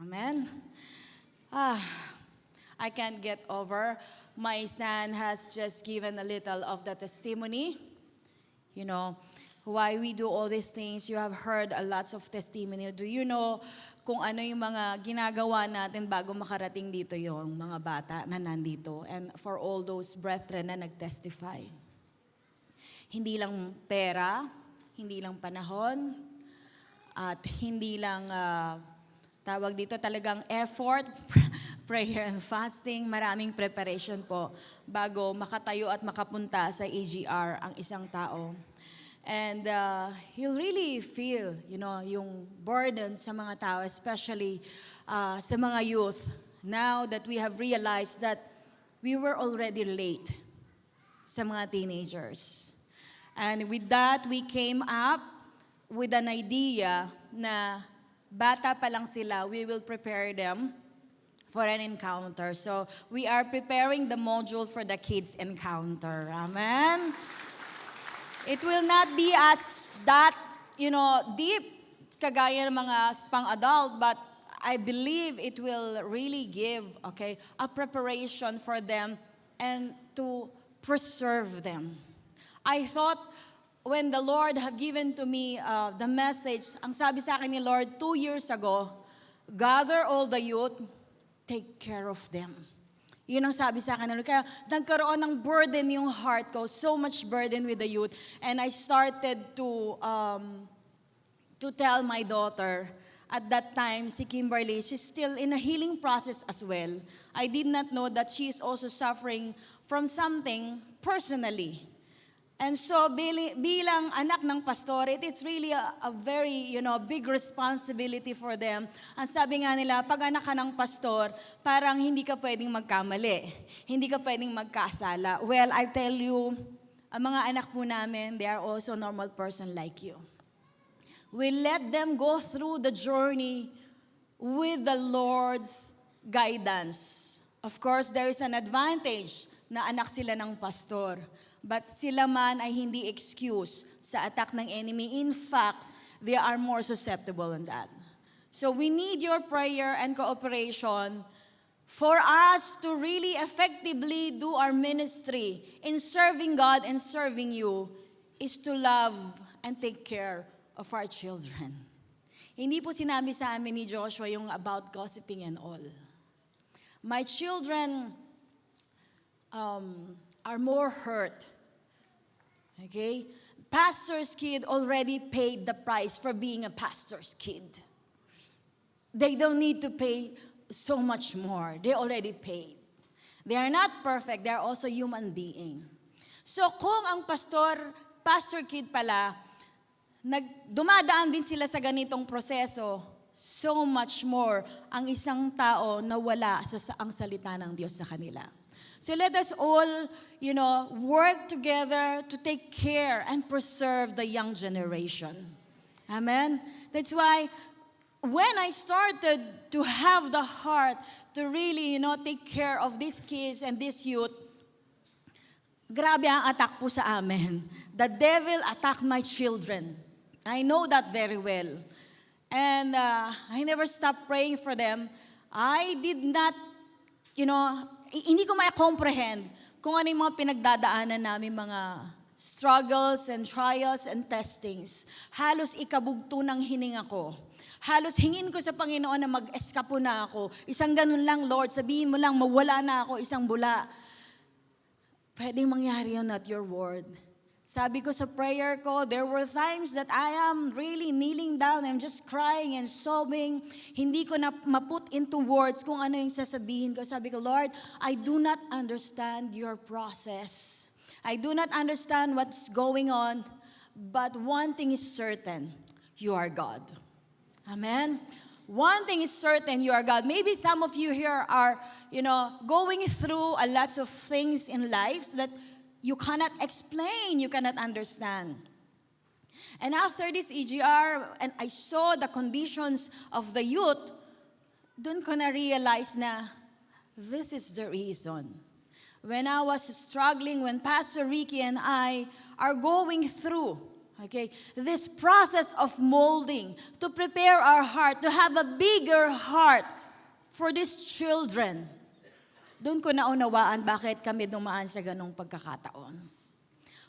Amen? Ah, I can't get over. My son has just given a little of the testimony. You know, why we do all these things. You have heard a lots of testimony. Do you know kung ano yung mga ginagawa natin bago makarating dito yung mga bata na nandito? And for all those brethren na nag-testify. Hindi lang pera, hindi lang panahon, at hindi lang tawag dito talagang effort, prayer and fasting, maraming preparation po bago makatayo at makapunta sa AGR ang isang tao. And you'll really feel, yung burden sa mga tao, especially sa mga youth, now that we have realized that we were already late sa mga teenagers. And with that, we came up with an idea na bata pa lang sila, we will prepare them for an encounter. So we are preparing the module for the kids encounter. Amen? It will not be as that, deep, kagaya ng mga pang-adult, but I believe it will really give, a preparation for them and to preserve them. I thought when the Lord have given to me the message, ang sabi sa akin ni Lord 2 years ago, gather all the youth, take care of them. Yun ang sabi sa akin. Kaya nagkaroon ng burden yung heart ko, so much burden with the youth. And I started to tell my daughter, at that time, si Kimberly, she's still in a healing process as well. I did not know that she is also suffering from something personally. And so bilang anak ng pastor, it's really a very, big responsibility for them. Ang sabi nga nila, pag anak ka ng pastor, parang hindi ka pwedeng magkamali. Hindi ka pwedeng magkasala. Well, I tell you, ang mga anak po namin, they are also normal person like you. We let them go through the journey with the Lord's guidance. Of course, there is an advantage na anak sila ng pastor. But sila man ay hindi excuse sa attack ng enemy. In fact, they are more susceptible than that. So we need your prayer and cooperation for us to really effectively do our ministry in serving God and serving you is to love and take care of our children. Hindi po sinabi sa amin ni Joshua yung about gossiping and all. My children are more hurt. Okay? Pastor's kid already paid the price for being a pastor's kid. They don't need to pay so much more. They already paid. They are not perfect. They are also human being. So kung ang pastor kid pala, dumadaan din sila sa ganitong proseso, so much more ang isang tao na wala ang salita ng Diyos sa kanila. So let us all, work together to take care and preserve the young generation. Amen? That's why when I started to have the heart to really, take care of these kids and this youth, grabe ang attack po sa amin. The devil attacked my children. I know that very well. And I never stopped praying for them. I did not, hindi ko ma-comprehend kung ano yung mga pinagdadaanan namin, mga struggles and trials and testings. Halos ikabugto ng hininga ko. Halos hingin ko sa Panginoon na mag-eskapo na ako. Isang ganun lang, Lord, sabihin mo lang, mawala na ako, isang bula. Pwedeng mangyari yun at your word. Sabi ko sa prayer ko, there were times that I am really kneeling down, I'm just crying and sobbing. Hindi ko na ma-put into words kung ano yung sasabihin ko. Sabi ko, Lord, I do not understand your process. I do not understand what's going on, but one thing is certain, you are God. Amen? One thing is certain, you are God. Maybe some of you here are, going through a lot of things in life that you cannot explain, you cannot understand. And after this EGR, and I saw the conditions of the youth, dun ko na realize na this is the reason. When I was struggling, when Pastor Ricky and I are going through, this process of molding, to prepare our heart, to have a bigger heart for these children, doon ko naunawaan bakit kami dumaan sa ganong pagkakataon.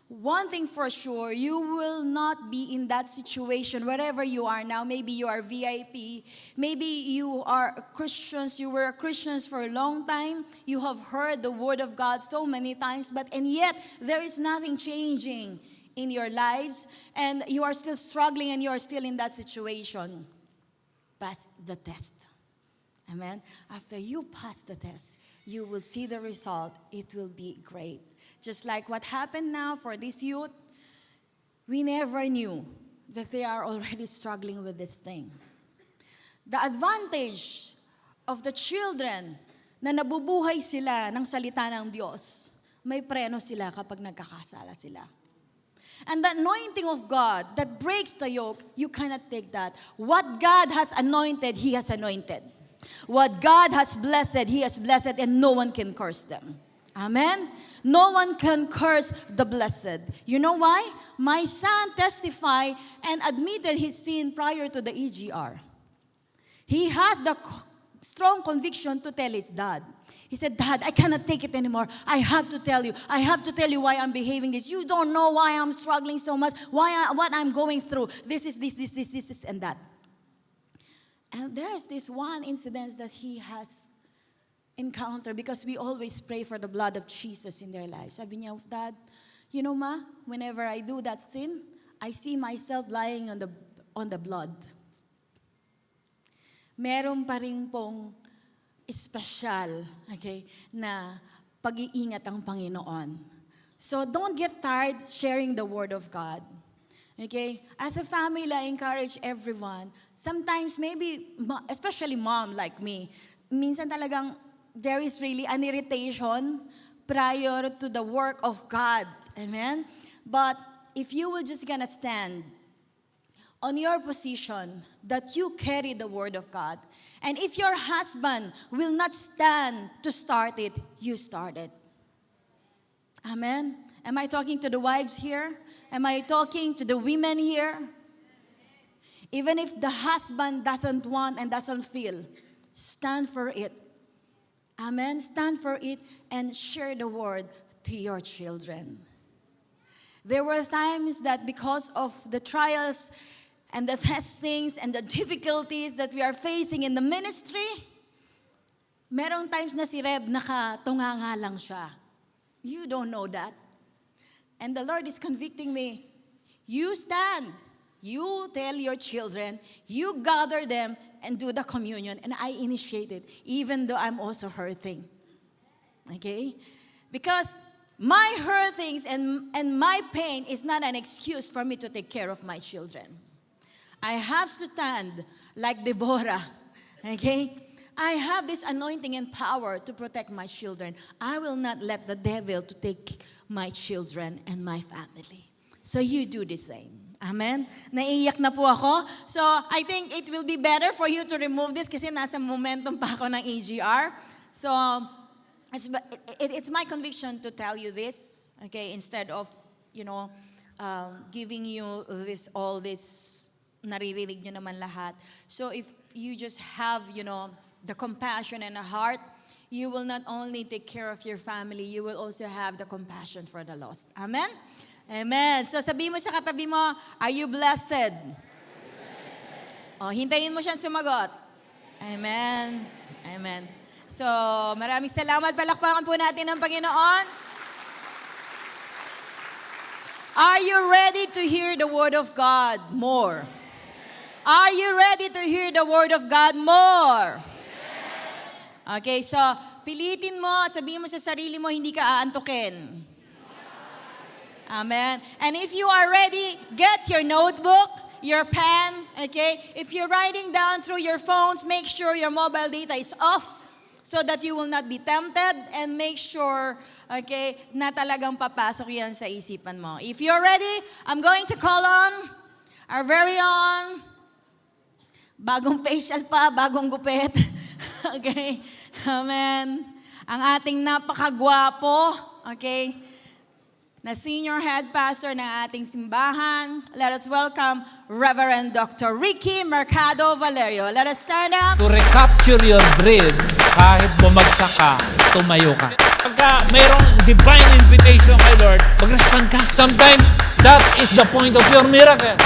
One thing for sure, you will not be in that situation wherever you are now. Maybe you are VIP. Maybe you are Christians. You were Christians for a long time. You have heard the word of God so many times, and yet there is nothing changing in your lives, and you are still struggling, and you are still in that situation. Pass the test. Amen? After you pass the test, you will see the result. It will be great. Just like what happened now for this youth, we never knew that they are already struggling with this thing. The advantage of the children na nabubuhay sila ng salita ng Diyos, may preno sila kapag nagkakasala sila. And the anointing of God that breaks the yoke, you cannot take that. What God has anointed, He has anointed. What God has blessed, He has blessed, and no one can curse them. Amen? No one can curse the blessed. You know why? My son testified and admitted his sin prior to the EGR. He has the strong conviction to tell his dad. He said, Dad, I cannot take it anymore. I have to tell you. I have to tell you why I'm behaving this. You don't know why I'm struggling so much, what I'm going through. This, and that. And there's this one incident that he has encounter because we always pray for the blood of Jesus in their lives. Sabi niya, Dad, you know ma, whenever I do that sin, I see myself lying on the blood. Meron pa rin pong espesyal, okay, na pag-iingat ang Panginoon. So don't get tired sharing the word of God. Okay? As a family, I encourage everyone. Sometimes maybe, especially mom like me, minsan talagang there is really an irritation prior to the work of God. Amen? But if you will just gonna stand on your position that you carry the word of God, and if your husband will not stand to start it, you start it. Amen? Am I talking to the wives here? Am I talking to the women here? Even if the husband doesn't want and doesn't feel, stand for it. Amen? Stand for it and share the word to your children. There were times that because of the trials and the testings and the difficulties that we are facing in the ministry, merong times na si Reb nakatunganga lang siya. You don't know that. And the Lord is convicting me. You stand. You tell your children. You gather them and do the communion. And I initiate it, even though I'm also hurting. Okay? Because my hurtings and my pain is not an excuse for me to take care of my children. I have to stand like Deborah. Okay? I have this anointing and power to protect my children. I will not let the devil to take my children and my family. So you do the same. Amen? Naiiyak na po ako. So I think it will be better for you to remove this kasi nasa momentum pa ako ng EGR. So it's my conviction to tell you this, okay, instead of, giving you all this, naririnig nyo naman lahat. So if you just have, the compassion and a heart, you will not only take care of your family, you will also have the compassion for the lost. Amen? Amen. So sabihin mo sa katabi mo, are you blessed? Oh, hintayin mo siyang sumagot. Amen. Amen. So, maraming salamat. Palakpakan po natin ang Panginoon. Are you ready to hear the word of God more? Are you ready to hear the word of God more? Okay, so pilitin mo at sabihin mo sa sarili mo, hindi ka aantukin. Amen. And if you are ready, get your notebook, your pen, okay? If you're writing down through your phones, make sure your mobile data is off so that you will not be tempted, and make sure, okay, na talagang papasok yan sa isipan mo. If you're ready, I'm going to call on our very own, bagong facial pa, bagong gupit. Okay? Amen. Ang ating napakagwapo, okay? na Senior Head Pastor ng ating simbahan. Let us welcome Reverend Dr. Ricky Mercado Valerio. Let us stand up. To recapture your dream, kahit bumagsak ka, tumayo ka. Pagka mayroong divine invitation kay Lord, mag-respond ka. Sometimes, that is the point of your miracle.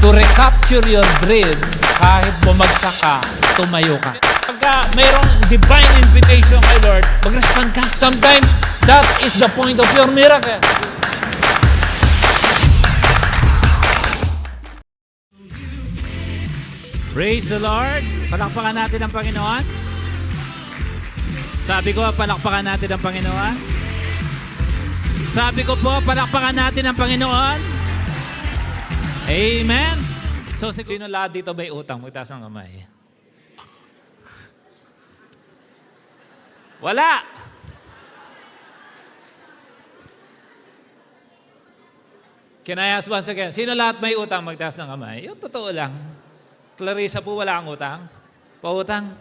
To recapture your dream, kahit bumagsak ka, tumayo ka. Pagka mayroong divine invitation kay Lord, mag-respond ka. Sometimes, that is the point of your miracle. Praise the Lord. Palakpakan natin ang Panginoon. Sabi ko, palakpakan natin ang Panginoon. Sabi ko po, palakpakan natin ang Panginoon. Amen. So, sino lahat dito may utang? Magtaas ng kamay. Wala. Can I ask once again? Sino lahat may utang? Magtaas ng kamay. Yung totoo lang. Clarissa po, wala kang utang? Pautang?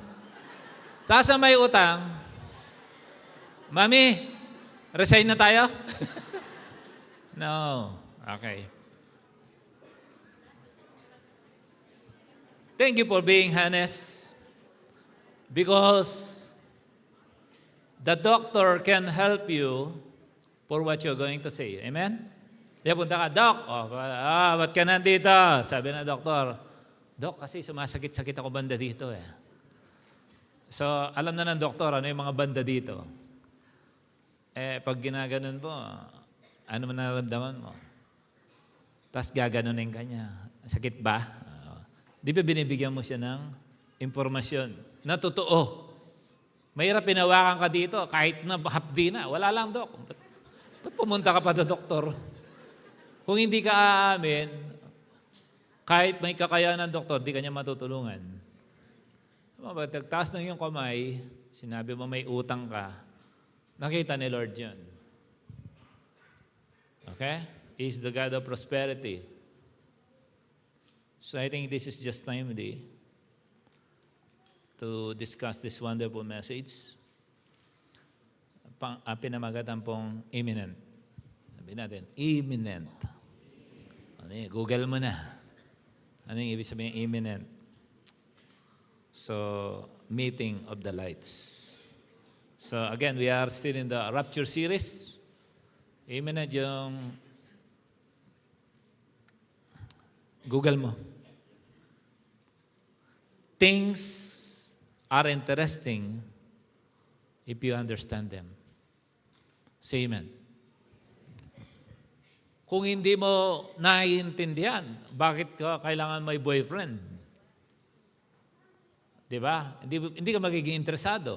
Taas na may utang. Mami, resign na tayo? No. Okay. Thank you for being honest. Because the doctor can help you for what you're going to say. Amen? Kaya punta ka, Doc, ba't ka nandito? Sabi ng doktor, Doc, kasi sumasakit-sakit ako banda dito eh. So, alam na ng doktor ano yung mga banda dito. Eh, pag ginaganon mo, ano man nararamdaman mo? Tapos gaganunin ka niya. Sakit ba? Di ba binibigyan mo siya ng impormasyon na totoo? Mahirap pinawakan ka dito, kahit na hapdi na. Wala lang, Dok. Ba't pumunta ka pa sa doktor? Kung hindi ka aamin, kahit may kakayanan ng doktor, di ka niya matutulungan. Nagtaas ng iyong kamay, sinabi mo may utang ka, nakita ni Lord yun. Okay? He's the God of prosperity. So I think this is just timely to discuss this wonderful message. Pinamagatan pong imminent. Sabi natin, imminent. Google mo na. Ano yung ibig sabihin imminent? So, meeting of the lights. So again, we are still in the Rapture series. Imminent yung Google mo. Things are interesting if you understand them. Say amen. Kung hindi mo naiintindihan, bakit ka kailangan may boyfriend? Di ba? Hindi ka magiging interesado.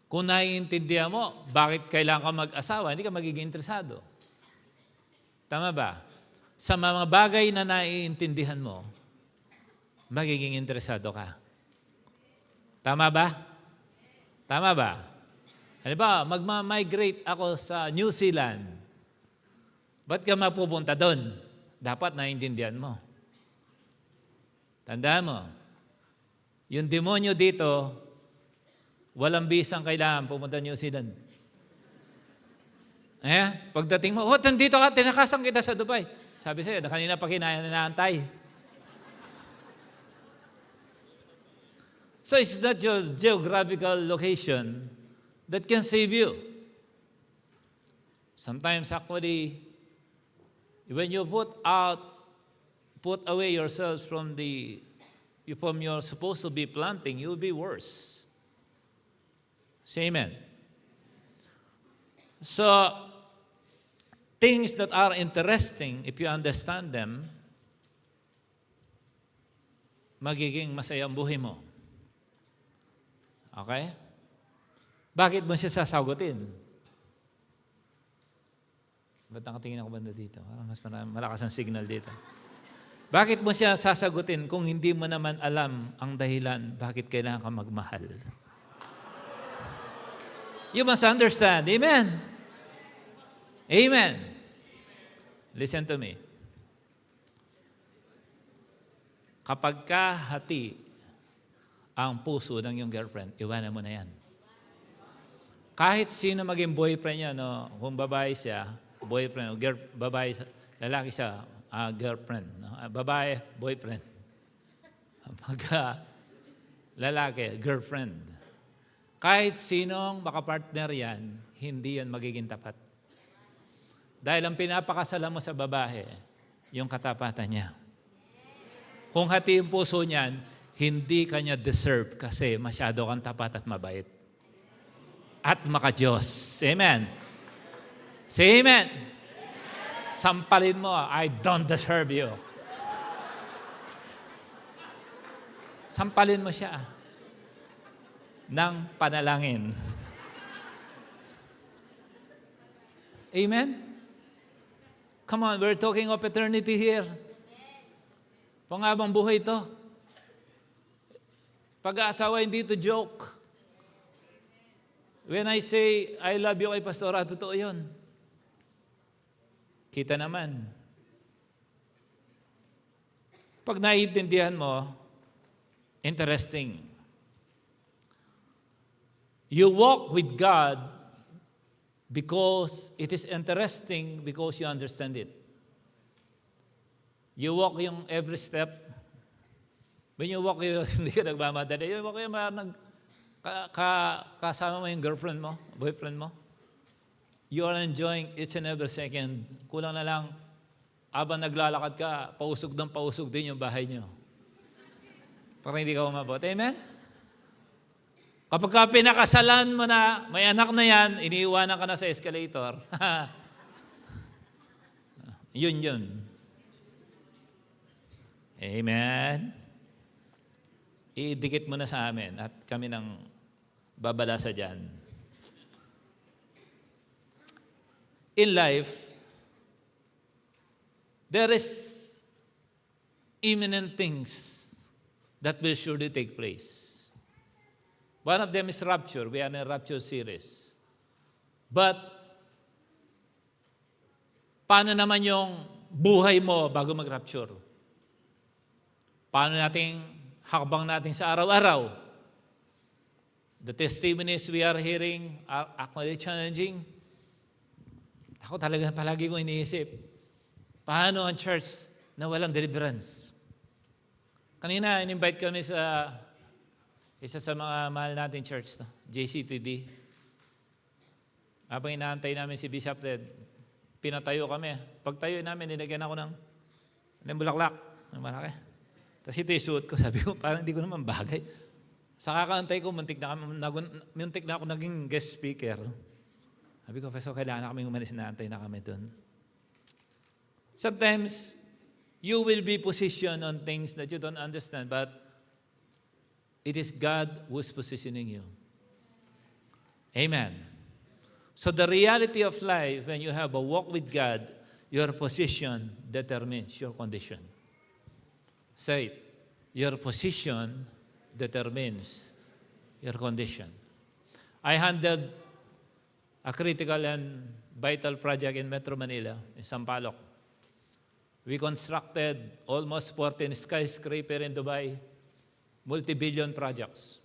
Kung naiintindihan mo, bakit kailangan ka mag-asawa, hindi ka magiging interesado. Tama ba? Sa mga bagay na naiintindihan mo, magiging interesado ka. Tama ba? Tama ba? Halimbawa, magma-migrate ako sa New Zealand. Ba't ka mapupunta doon? Dapat naiintindihan mo. Tandaan mo, yung demonyo dito, walang bisang kailangan pumunta New Zealand. Pagdating mo, nandito ka, tinakasan kita sa Dubai. Sabi sa'yo, kanina pa kinanaantay. So it's not your geographical location that can save you. Sometimes actually, when you put away yourselves from you're supposed to be planting, you'll be worse. Say amen. So, things that are interesting, if you understand them, magiging masaya ang buhay mo. Okay? Bakit mo siya sasagutin? Ba't nakatingin ako banda dito? Parang mas malakas ang signal dito. Bakit mo siya sasagutin kung hindi mo naman alam ang dahilan bakit kailangan ka magmahal? You must understand. Amen? Amen. Listen to me. Kapag ka hati ang puso ng iyong girlfriend, iwanan mo na yan. kahit sino maging boyfriend niya, no? Kung babae siya, boyfriend, o babae, lalaki siya, girlfriend. No? Babae, boyfriend. Pag lalaki, girlfriend. Kahit sinong makapartner yan, hindi yan magiging tapat. Dahil ang pinapakasalan mo sa babae, yung katapatan niya. Kung hati yung puso niyan, hindi kanya deserve kasi masyado kang tapat at mabait. At maka-Diyos. Amen. Say amen. Sampalin mo, I don't deserve you. Sampalin mo siya ng panalangin. Amen? Come on, we're talking of eternity here. Pangabang buhay ito. Pag-aasawa, hindi ito joke. When I say, I love you kay Pastora, totoo yun. Kita naman. Pag naiintindihan mo, interesting. You walk with God because it is interesting because you understand it. You walk yung every step. When you walk, hindi ka nagmamadali. You walk yung kasama mo yung girlfriend mo, boyfriend mo. You are enjoying each and every second. Kulang na lang, habang naglalakad ka, pausog din yung bahay nyo. Para hindi ka umabot. Amen? Kapag ka pinakasalan mo na, may anak na yan, iniiwanan ka na sa escalator. Yun. Amen? Idikit mo na sa amin at kami nang babalasa dyan. In life, there is imminent things that will surely take place. One of them is rapture. We are in a rapture series. But, paano naman yung buhay mo bago mag-rapture? Paano hakbang natin sa araw-araw? The testimonies we are hearing are actually challenging. Ako talaga palagi ko iniisip, paano ang church na walang deliverance? Kanina, in-invite kami sa isa sa mga mahal natin church, JCTD. Habang inaantay namin si Bishop Ted, pinatayo kami. Pagtayo namin, nilagyan ako ng bulaklak, ng malaki. Tapos ito yung suot ko, sabi ko, parang hindi ko naman bagay. Sa kakaantay ko, muntik na ako naging guest speaker. Sabi ko, Pastor, kailangan na kami umalis, naantay na kami doon. Sometimes, you will be positioned on things that you don't understand, but it is God who is positioning you. Amen. So the reality of life, when you have a walk with God, your position determines your condition. Say it. Your position determines your condition. I handled a critical and vital project in Metro Manila, in Sampaloc. We constructed almost 14 skyscraper in Dubai, multi-billion projects,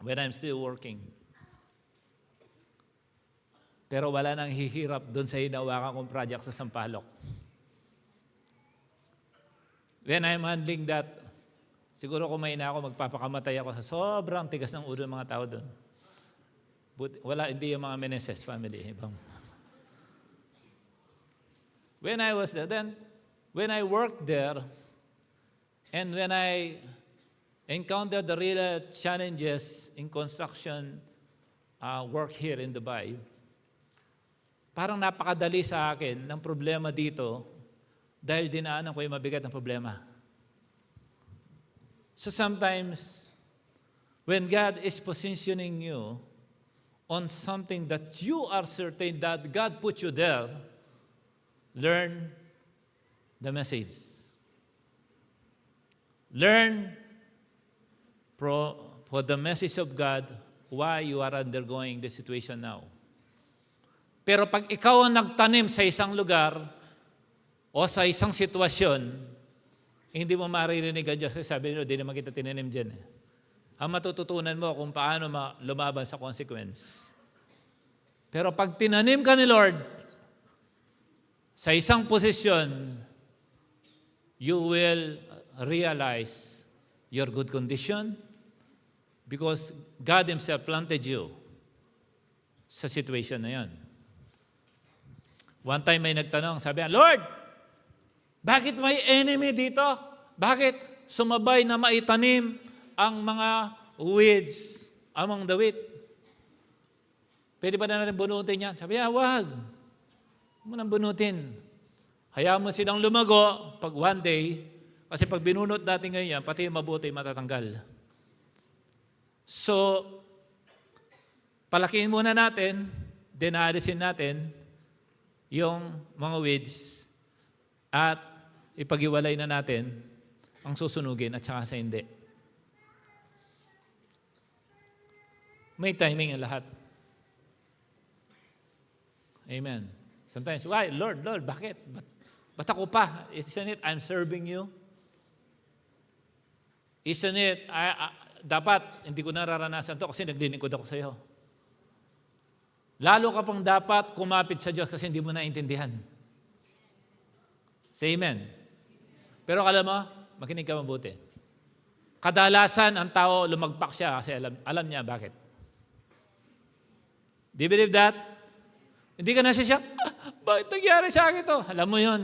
when I'm still working. Pero wala nang hihirap doon sa hinawakan kong project sa Sampaloc. When I'm handling that, siguro kumain ako, magpapakamatay ako sa sobrang tigas ng ulo ng mga tao doon. Hindi yung mga Meneses family. Ibang. When I was there, then, when I worked there, and when I encountered the real challenges in construction work here in Dubai, parang napakadali sa akin ng problema dito dahil dinaanan ko yung mabigat na problema. So sometimes, when God is positioning you on something that you are certain that God put you there, learn the message. Learn for the message of God why you are undergoing the situation now. Pero pag ikaw ang nagtanim sa isang lugar o sa isang sitwasyon, hindi mo maririnig ang Diyos. Sabi nila, di naman kita tinanim dyan. Ang matututunan mo kung paano lumaban sa consequence. Pero pag tinanim ka ni Lord sa isang posisyon, you will realize your good condition because God Himself planted you sa situation na yan. One time may nagtanong, sabi niya, Lord, bakit may enemy dito? Bakit sumabay na maitanim ang mga weeds among the wheat? Pwede ba na natin bunutin yan? Sabi niya, wag. Huwag mo nang bunutin. Hayaan mo silang lumago pag one day, kasi pag binunot natin ngayon yan, pati yung mabuti matatanggal. So, palakihin muna natin, then aalisin natin yung mga weeds at ipag-iwalay na natin ang susunugin at saka sa hindi. May timing ang lahat. Amen. Sometimes, why? Lord, bakit? Ba't ako pa? Isn't it I'm serving you? Isn't it, dapat, hindi ko nararanasan to kasi naglilingkod ako sa iyo. Lalo ka pang dapat kumapit sa Diyos kasi hindi mo naintindihan. Say amen. Pero alam mo, makinig ka mabuti. Kadalasan, ang tao lumagpak siya kasi alam niya bakit. Do you believe that? Hindi ka nasisyak, bakit nangyari sa akin to? Alam mo yun.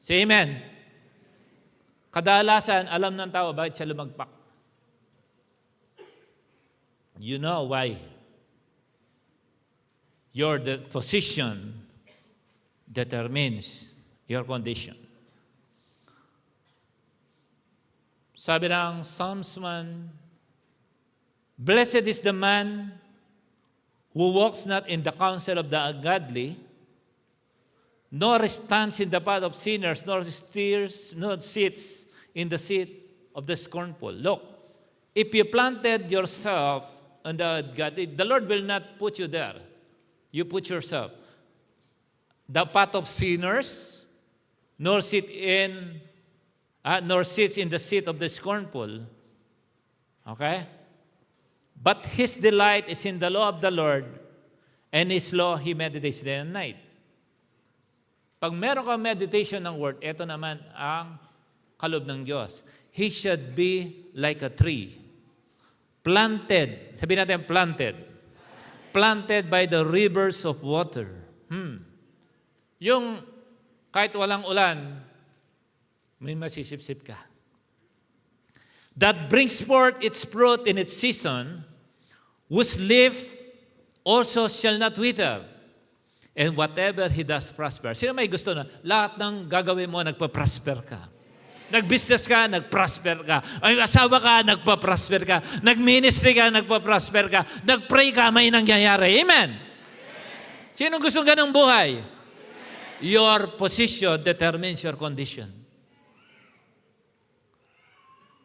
Say amen. Kadalasan, alam ng tao bakit siya lumagpak. You know why. Your position determines your condition. Sabi ng Psalms 1, Blessed is the man who walks not in the counsel of the ungodly, nor stands in the path of sinners, nor sits in the seat of the scornful. Look, if you planted yourself on the ungodly, the Lord will not put you there. You put yourself. The path of sinners, nor sits in the seat of the scornful. Okay? But his delight is in the law of the Lord, and his law he meditates day and night. Pag meron kang meditation ng word, ito naman ang kaloob ng Diyos. He should be like a tree. Planted. Sabihin natin, planted. Planted by the rivers of water. Yung kahit walang ulan, may masisipsip ka. That brings forth its fruit in its season, whose leaf also shall not wither, and whatever he does prosper. Sino may gusto na lahat ng gagawin mo, nagpa-prosper ka? Nag-business ka, nag-prosper ka. Ay, asawa ka, nagpa-prosper ka. Nag-ministry ka, nagpa-prosper ka. Nag-pray ka, may nangyayari. Amen? Sino gusto ganong buhay? Your position determines your condition.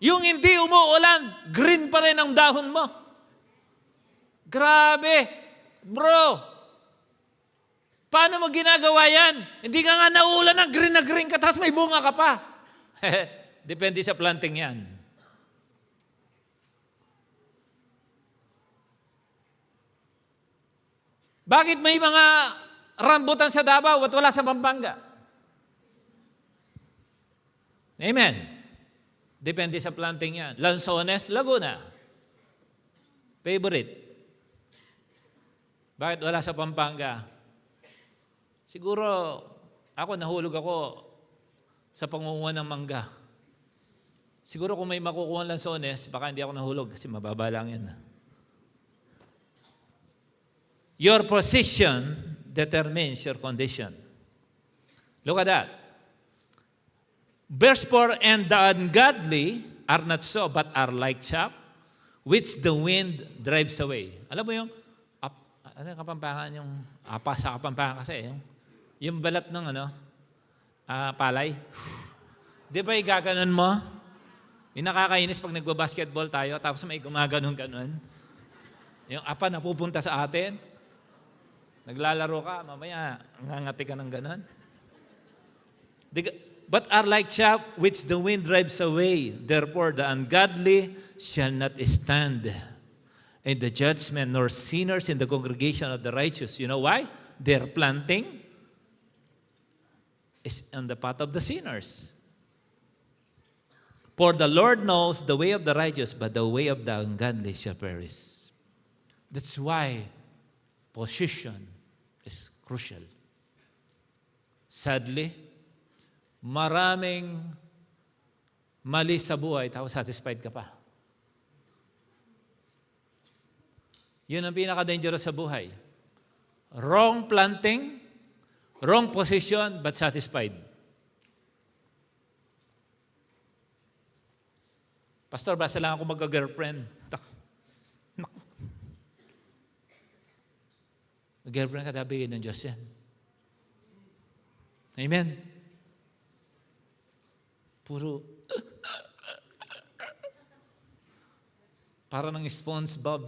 Yung hindi umuulan, green pa rin ang dahon mo. Grabe. Bro, paano mo ginagawa yan? Hindi ka nga nauulan na green ka, tapos may bunga ka pa. Depende sa planting yan. Bakit may mga rambutan sa Davao at wala sa Pampanga? Amen. Depende sa planting yan. Lanzones, Laguna. Favorite. Bakit wala sa Pampanga? Siguro, nahulog ako sa pangunguha ng mangga. Siguro kung may makukuha ng lanzones, baka hindi ako nahulog kasi mababa lang yan. Your position determines your condition. Look at that. Verse 4, and the ungodly are not so, but are like chaff, which the wind drives away. Alam mo yung, ano yung Kapampangan, yung sa Kapampangan kasi, yung balat ng palay. Di ba yung gaganon mo? Yung nakakainis pag nagbabasketball tayo, tapos may gumaganon-ganon. Yung napupunta sa atin, naglalaro ka, mamaya, ngangati ka ng ganon. But are like chaff which the wind drives away. Therefore, the ungodly shall not stand in the judgment, nor sinners in the congregation of the righteous. You know why? Their planting is on the path of the sinners. For the Lord knows the way of the righteous, but the way of the ungodly shall perish. That's why position is crucial. Sadly, maraming mali sa buhay, tapos satisfied ka pa. Yun ang pinaka-dangerous sa buhay. Wrong planting, wrong position, but satisfied. Pastor, basta lang ako magka-girlfriend. Mag-girlfriend ka, dabigin ng Diyos yan. Amen. Puro, para ng SpongeBob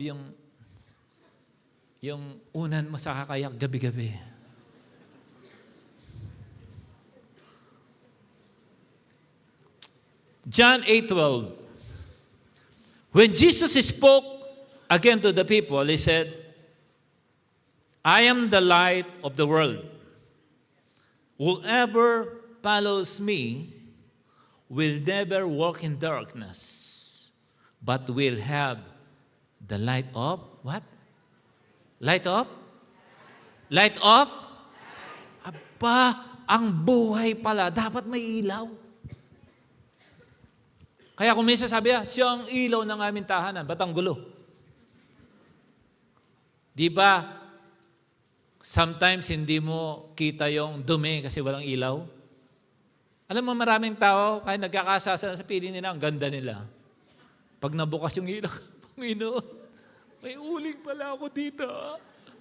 yung unan mo sa kakayak gabi-gabi. John 8:12. When Jesus spoke again to the people, He said, I am the light of the world. Whoever follows me will never walk in darkness, but will have the light of what? Light of? Light of? Aba, ang buhay pala, dapat may ilaw. Kaya kung minsan sabi siya ang ilaw ng aming tahanan, ba't ang gulo? Di ba, sometimes hindi mo kita yung dumi kasi walang ilaw? Alam mo, maraming tao, kahit nagkakasasa sa piling nila, ang ganda nila. Pag nabukas yung ilaw, Panginoon, may uling pala ako dito.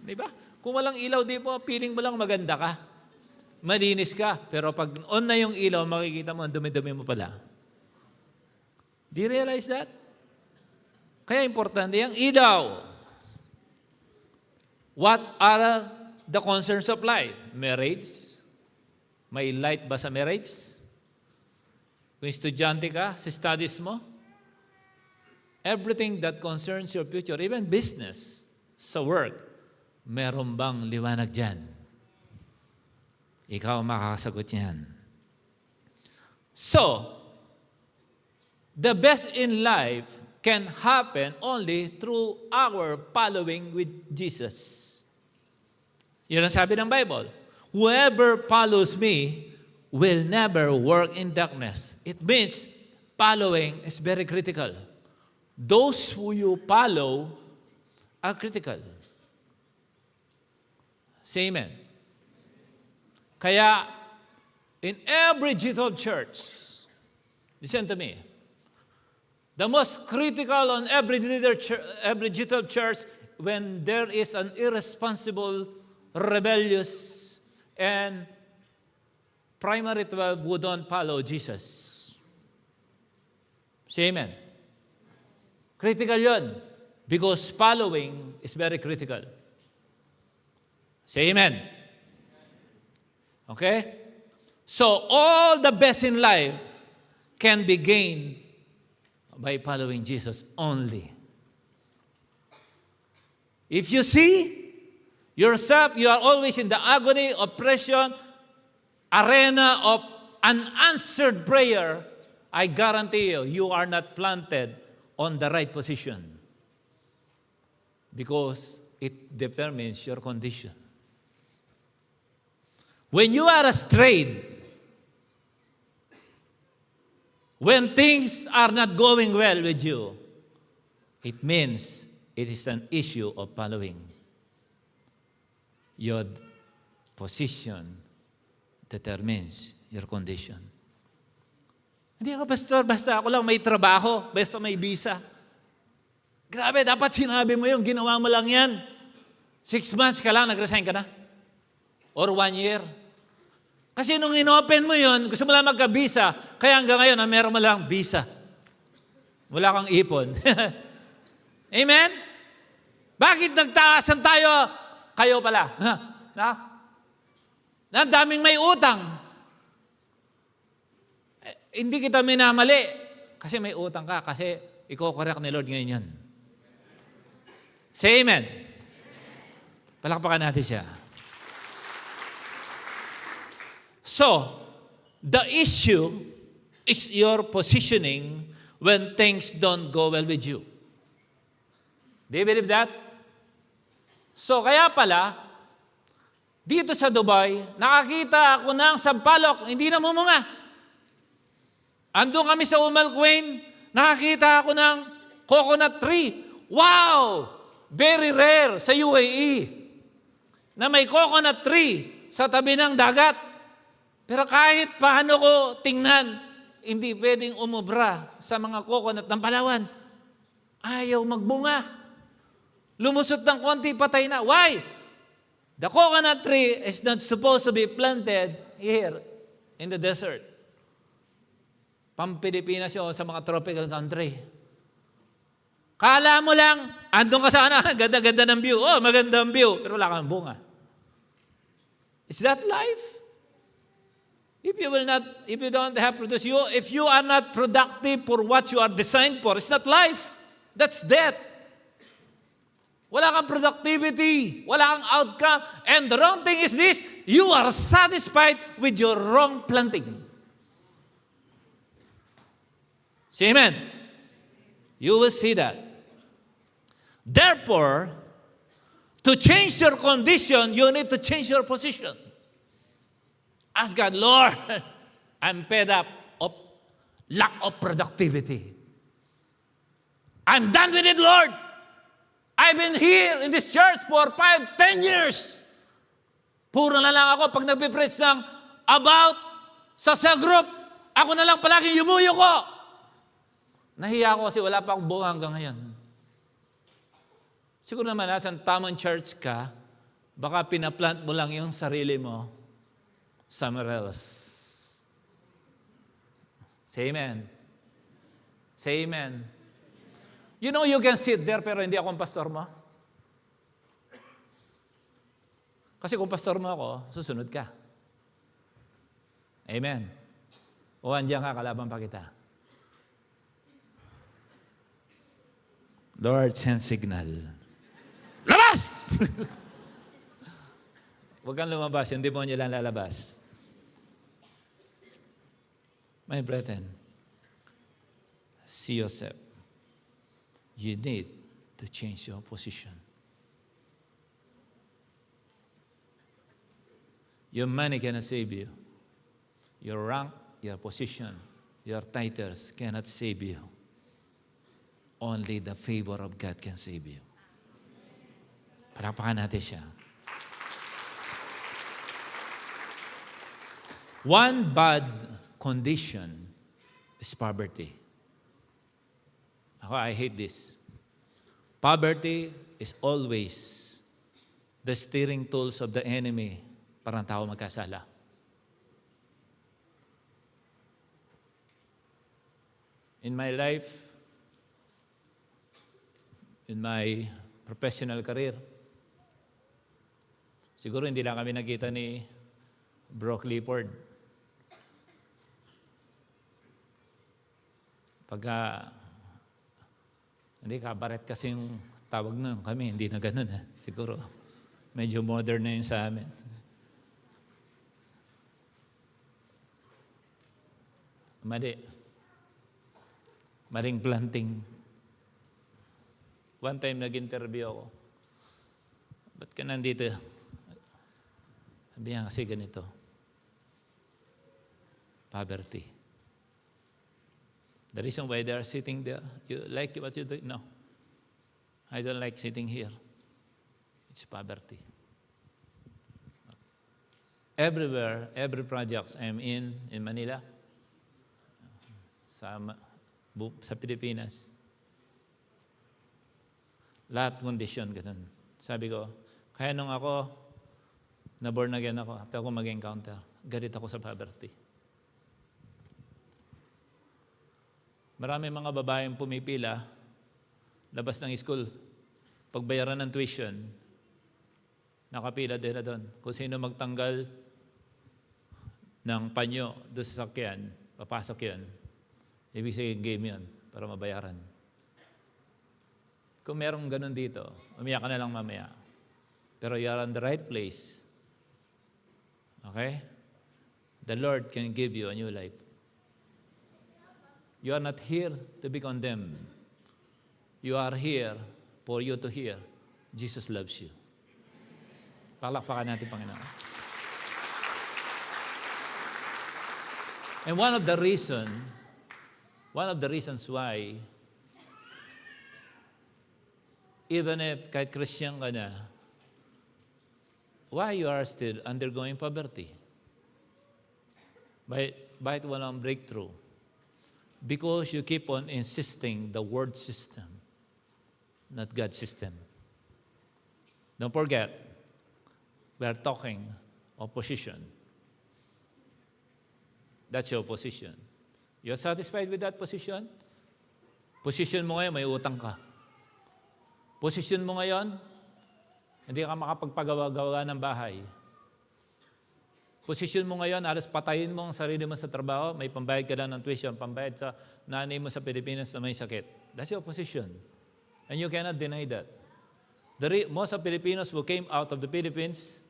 Di ba? Kung walang ilaw, di mo, feeling mo lang maganda ka. Malinis ka. Pero pag on na yung ilaw, makikita mo, ang dumi-dumi mo pala. Do you realize that? Kaya importante yung ilaw. What are the concerns of life? Marriage. May light ba sa marriage? Kung estudyante ka, sa studies mo, everything that concerns your future, even business, sa work, meron bang liwanag dyan? Ikaw makakasagot yan. So, the best in life can happen only through our following with Jesus. Yun ang sabi ng Bible. Whoever follows me will never work in darkness. It means following is very critical. Those who you follow are critical. Say amen. Kaya, in every digital church, listen to me, the most critical on every digital church when there is an irresponsible, rebellious, and primary 12 who don't follow Jesus. Say amen. Critical yun. Because following is very critical. Say amen. Okay? So, all the best in life can be gained by following Jesus only. If you see yourself, you are always in the agony, oppression, arena of unanswered prayer, I guarantee you, you are not planted on the right position because it determines your condition. When you are strayed, when things are not going well with you, it means it is an issue of following. Your position determines your condition. Hindi ako, pastor, basta ako lang may trabaho, basta may visa. Grabe, dapat sinabi mo yung ginawa mo lang yan. 6 months ka lang, nag-resign ka na. Or 1 year. Kasi nung inopen mo yun, gusto mo lang magka-visa, kaya hanggang ngayon, meron mo lang visa. Wala kang ipon. Amen? Bakit nagtaasan tayo? Kayo pala. Na daming may utang. Hindi kita minamali. Kasi may utang ka. Kasi i-correct ni Lord ngayon yan. Say amen. Palakpakan natin siya. So, the issue is your positioning when things don't go well with you. Do you believe that? So, kaya pala, dito sa Dubai, nakakita ako ng sampalok, hindi namumunga. Andun kami sa Queen, nakakita ako ng coconut tree. Wow! Very rare sa UAE na may coconut tree sa tabi ng dagat. Pero kahit paano ko tingnan, hindi pwedeng umubra sa mga coconut ng Palawan. Ayaw magbunga. Lumusot ng konti, patay na. Why? The coconut tree is not supposed to be planted here in the desert. Pang-Pilipinas yun sa mga tropical country. Kala mo lang, andun ka sana, ganda-ganda ng view. Oh, maganda ang view. Pero wala kang bunga. Is that life? If you don't have produce, if you are not productive for what you are designed for, it's not life. That's death. Wala kang productivity. Wala kang outcome. And the wrong thing is this, you are satisfied with your wrong planting. Say amen. You will see that. Therefore, to change your condition, you need to change your position. Ask God, Lord, I'm fed up of lack of productivity. I'm done with it, Lord. I've been here in this church for 5, 10 years. Puro na lang ako pag nagpipreach ng about sa cell group. Ako na lang palagi yumuyo ko. Nahiya ako kasi wala pa akong bunga hanggang ngayon. Siguro naman nasa tamang church ka, baka pinaplant mo lang yung sarili mo somewhere else. Say amen. Say amen. You know you can sit there pero hindi ako ang pastor mo. Kasi kung pastor mo ako, susunod ka. Amen. O andiyan ka, kalaban pa kita. Lord, send signal. Labas! Huwag kang lumabas, yung demonyo lang lalabas. My brethren, see yourself. You need to change your position. Your money cannot save you. Your rank, your position, your titles cannot save you. Only the favor of God can save you. Palakpakan natin siya. One bad condition is poverty. I hate this. Poverty is always the steering tools of the enemy para ang tao magkasala. In my life, in my professional career, siguro hindi lang kami nakita ni Bro Clifford. Pagka, hindi, kabaret kasi yung tawag na kami, hindi na ganun. Siguro, medyo modern na yun sa amin. Mali. Maling planting. One time nag-interview ako. Ba't ka nandito? Sabi niya kasi ganito. Poverty. The reason why they are sitting there, you like what you do? No. I don't like sitting here. It's poverty. Everywhere, every project I'm in Manila, sa Pilipinas, lahat kondisyon, ganun. Sabi ko, kaya nung ako, na-born again ako, after ako mag-encounter, galit ako sa poverty. Marami mga babaeng pumipila, labas ng school, pagbayaran ng tuition, nakapila din na doon. Kung sino magtanggal ng panyo doon sa sakyan, papasok yun. Ibig sabihin game yun para mabayaran. Kung merong ganun dito, umiyak ka na lang mamaya. Pero you are in the right place. Okay? The Lord can give you a new life. You are not here to be condemned. You are here for you to hear, Jesus loves you. Palakpakan natin, Panginoon. And one of the reasons why, even if kahit Christian ka na, why you are still undergoing poverty? Bakit walang breakthrough? Because you keep on insisting the word system, not God's system. Don't forget, we are talking opposition. That's your position. You're satisfied with that position? Position mo ngayon, may utang ka. Position mo ngayon, hindi ka makapagpagawa-gawa ng bahay. Position mo ngayon, alas patayin mo ang sarili mo sa trabaho, may pambayad ka lang ng tuition, pambayad sa nanay mo sa Pilipinas na may sakit. That's your position. And you cannot deny that. Most of Filipinos who came out of the Philippines,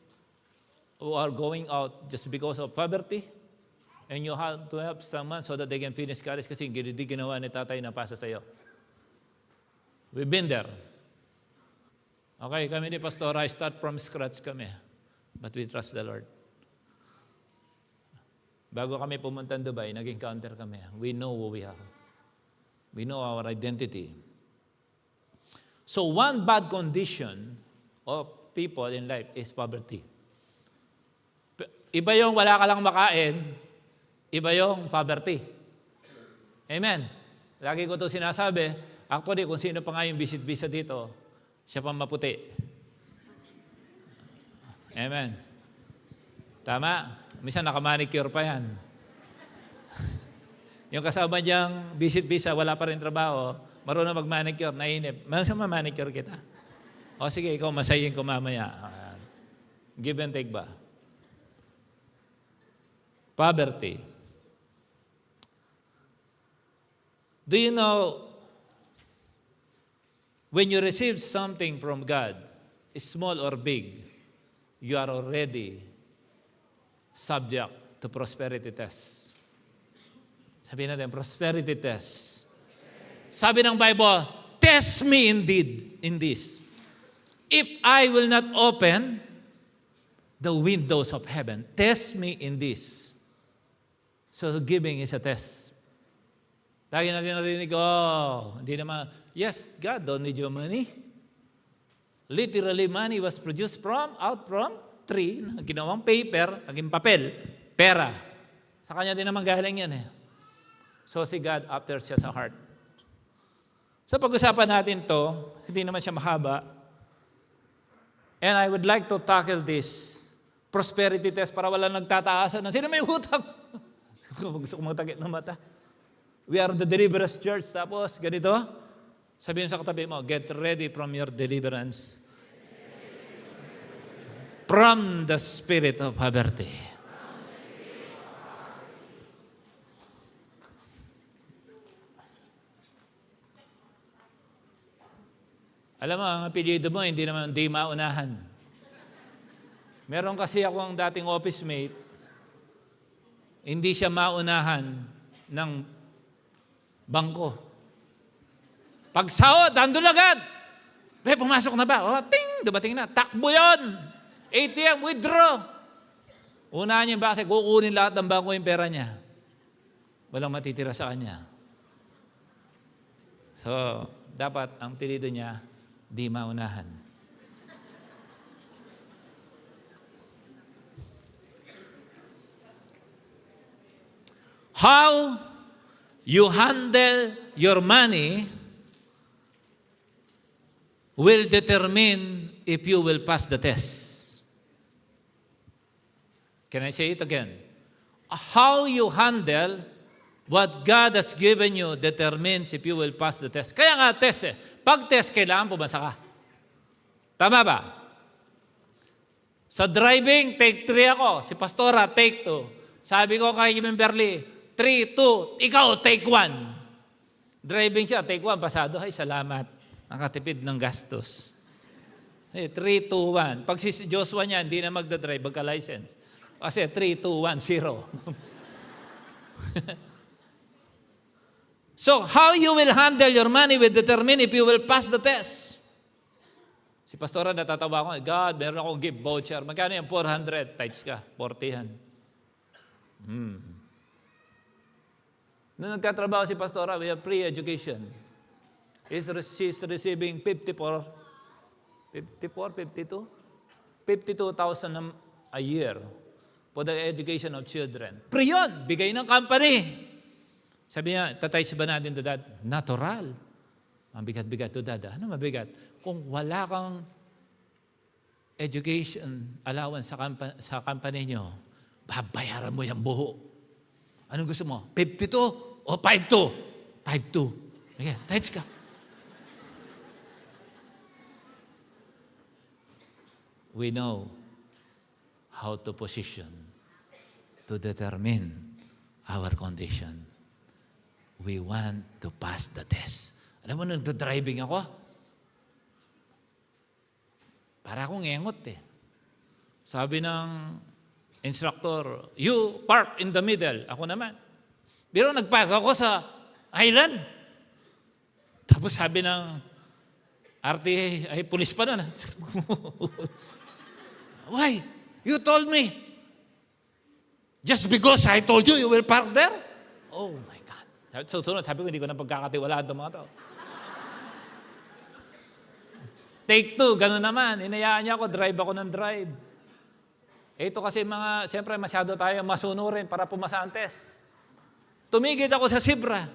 who are going out just because of poverty, and you have to help someone so that they can finish college kasi hindi ginawa ni tatay na pasa sa'yo. We've been there. Okay, kami ni Pastor, I start from scratch kami. But we trust the Lord. Bago kami pumunta ng Dubai, nag-encounter kami. We know who we are. We know our identity. So one bad condition of people in life is poverty. Iba yung wala ka lang makain, iba yung poverty. Amen. Lagi ko ito sinasabi. Actually, kung sino pa nga yung visit-visa dito, siya pang maputi. Amen. Tama? Minsan nakamanicure pa yan. Yung kasama niyang visit-visa, wala pa rin trabaho, marunong mag-manicure, nainip. Masang ma-manicure kita. O sige, ikaw masayin ko mamaya. Give and take ba? Poverty. Do you know, when you receive something from God, small or big, you are already subject to prosperity test. Sabihin natin, prosperity test. Sabi ng Bible, test me indeed in this. If I will not open the windows of heaven, test me in this. So giving is a test. Lagi natin narinig, hindi naman, yes, God don't need your money. Literally, money was produced out from tree, ginawang paper, naging papel, pera. Sa kanya din naman galing yan eh. So si God after siya sa heart. So pag-usapan natin to, hindi naman siya mahaba. And I would like to tackle this prosperity test para wala nagtataasan na, sino may utang? Gusto ko magtagit ng mata. We are the Deliverance Church. Tapos, ganito, sabihin sa katabi mo, get ready from your deliverance. From the spirit of poverty. Alam mo, ang apelyido mo, hindi maunahan. Meron kasi ako ang dating office mate, hindi siya maunahan ng bangko. Pag sahod, andun agad. Pumasok na ba? Ting, dumating na. Takbo yun. ATM, withdraw. Unahan niya ba kasi kukunin lahat ng bangko yung pera niya. Walang matitira sa kanya. So, dapat ang pilido niya, di maunahan. How you handle your money will determine if you will pass the test. Can I say it again? How you handle what God has given you determines if you will pass the test. Kaya nga test eh. Pag test, kailangan pumasa ka. Tama ba? Sa driving, take 3 ako. Si Pastora, take 2. Sabi ko kay Kimberly, 3, 2, ikaw, take 1. Driving siya, take 1, pasado. Ay, salamat. Nakatipid ng gastos. 3, 2, 1. Pag si Joshua niya, hindi na magdadrive, magka-license. Kasi 3, 2, 1, 0. So, how you will handle your money will determine if you will pass the test. Si Pastora natatawa ko, God, meron akong gift voucher. Magkano yan? 400. Tights ka. 40 yan. Nung nagtatrabaho si Pastora, we have free education. She's receiving 52,000 a year for the education of children. Free yun. Bigay ng company. Sabi niya, tatights ba natin to dad? Natural. Ang bigat-bigat to dad. Ano mabigat? Kung wala kang education allowance sa company nyo, babayaran mo yung buho. Anong gusto mo? 52 o 5'2"? 5'2". Okay, tights ka. We know how to position to determine our condition. We want to pass the test. Alam mo, nagda-driving ako. Para akong engot eh. Sabi ng instructor, you park in the middle. Ako naman. Pero nagpark ako sa island. Tapos sabi ng RTA, ay pulis pa na. Why? You told me. Just because I told you, you will park there? Oh my God. So, sabi ko, hindi ko na pagkakatiwalaan itong mga tao. Take 2, gano'n naman. Inayaan niya ako, drive ako ng drive. Ito kasi siyempre masyado tayo masunurin para pumasa ang test. Tumigil ako sa Sibra.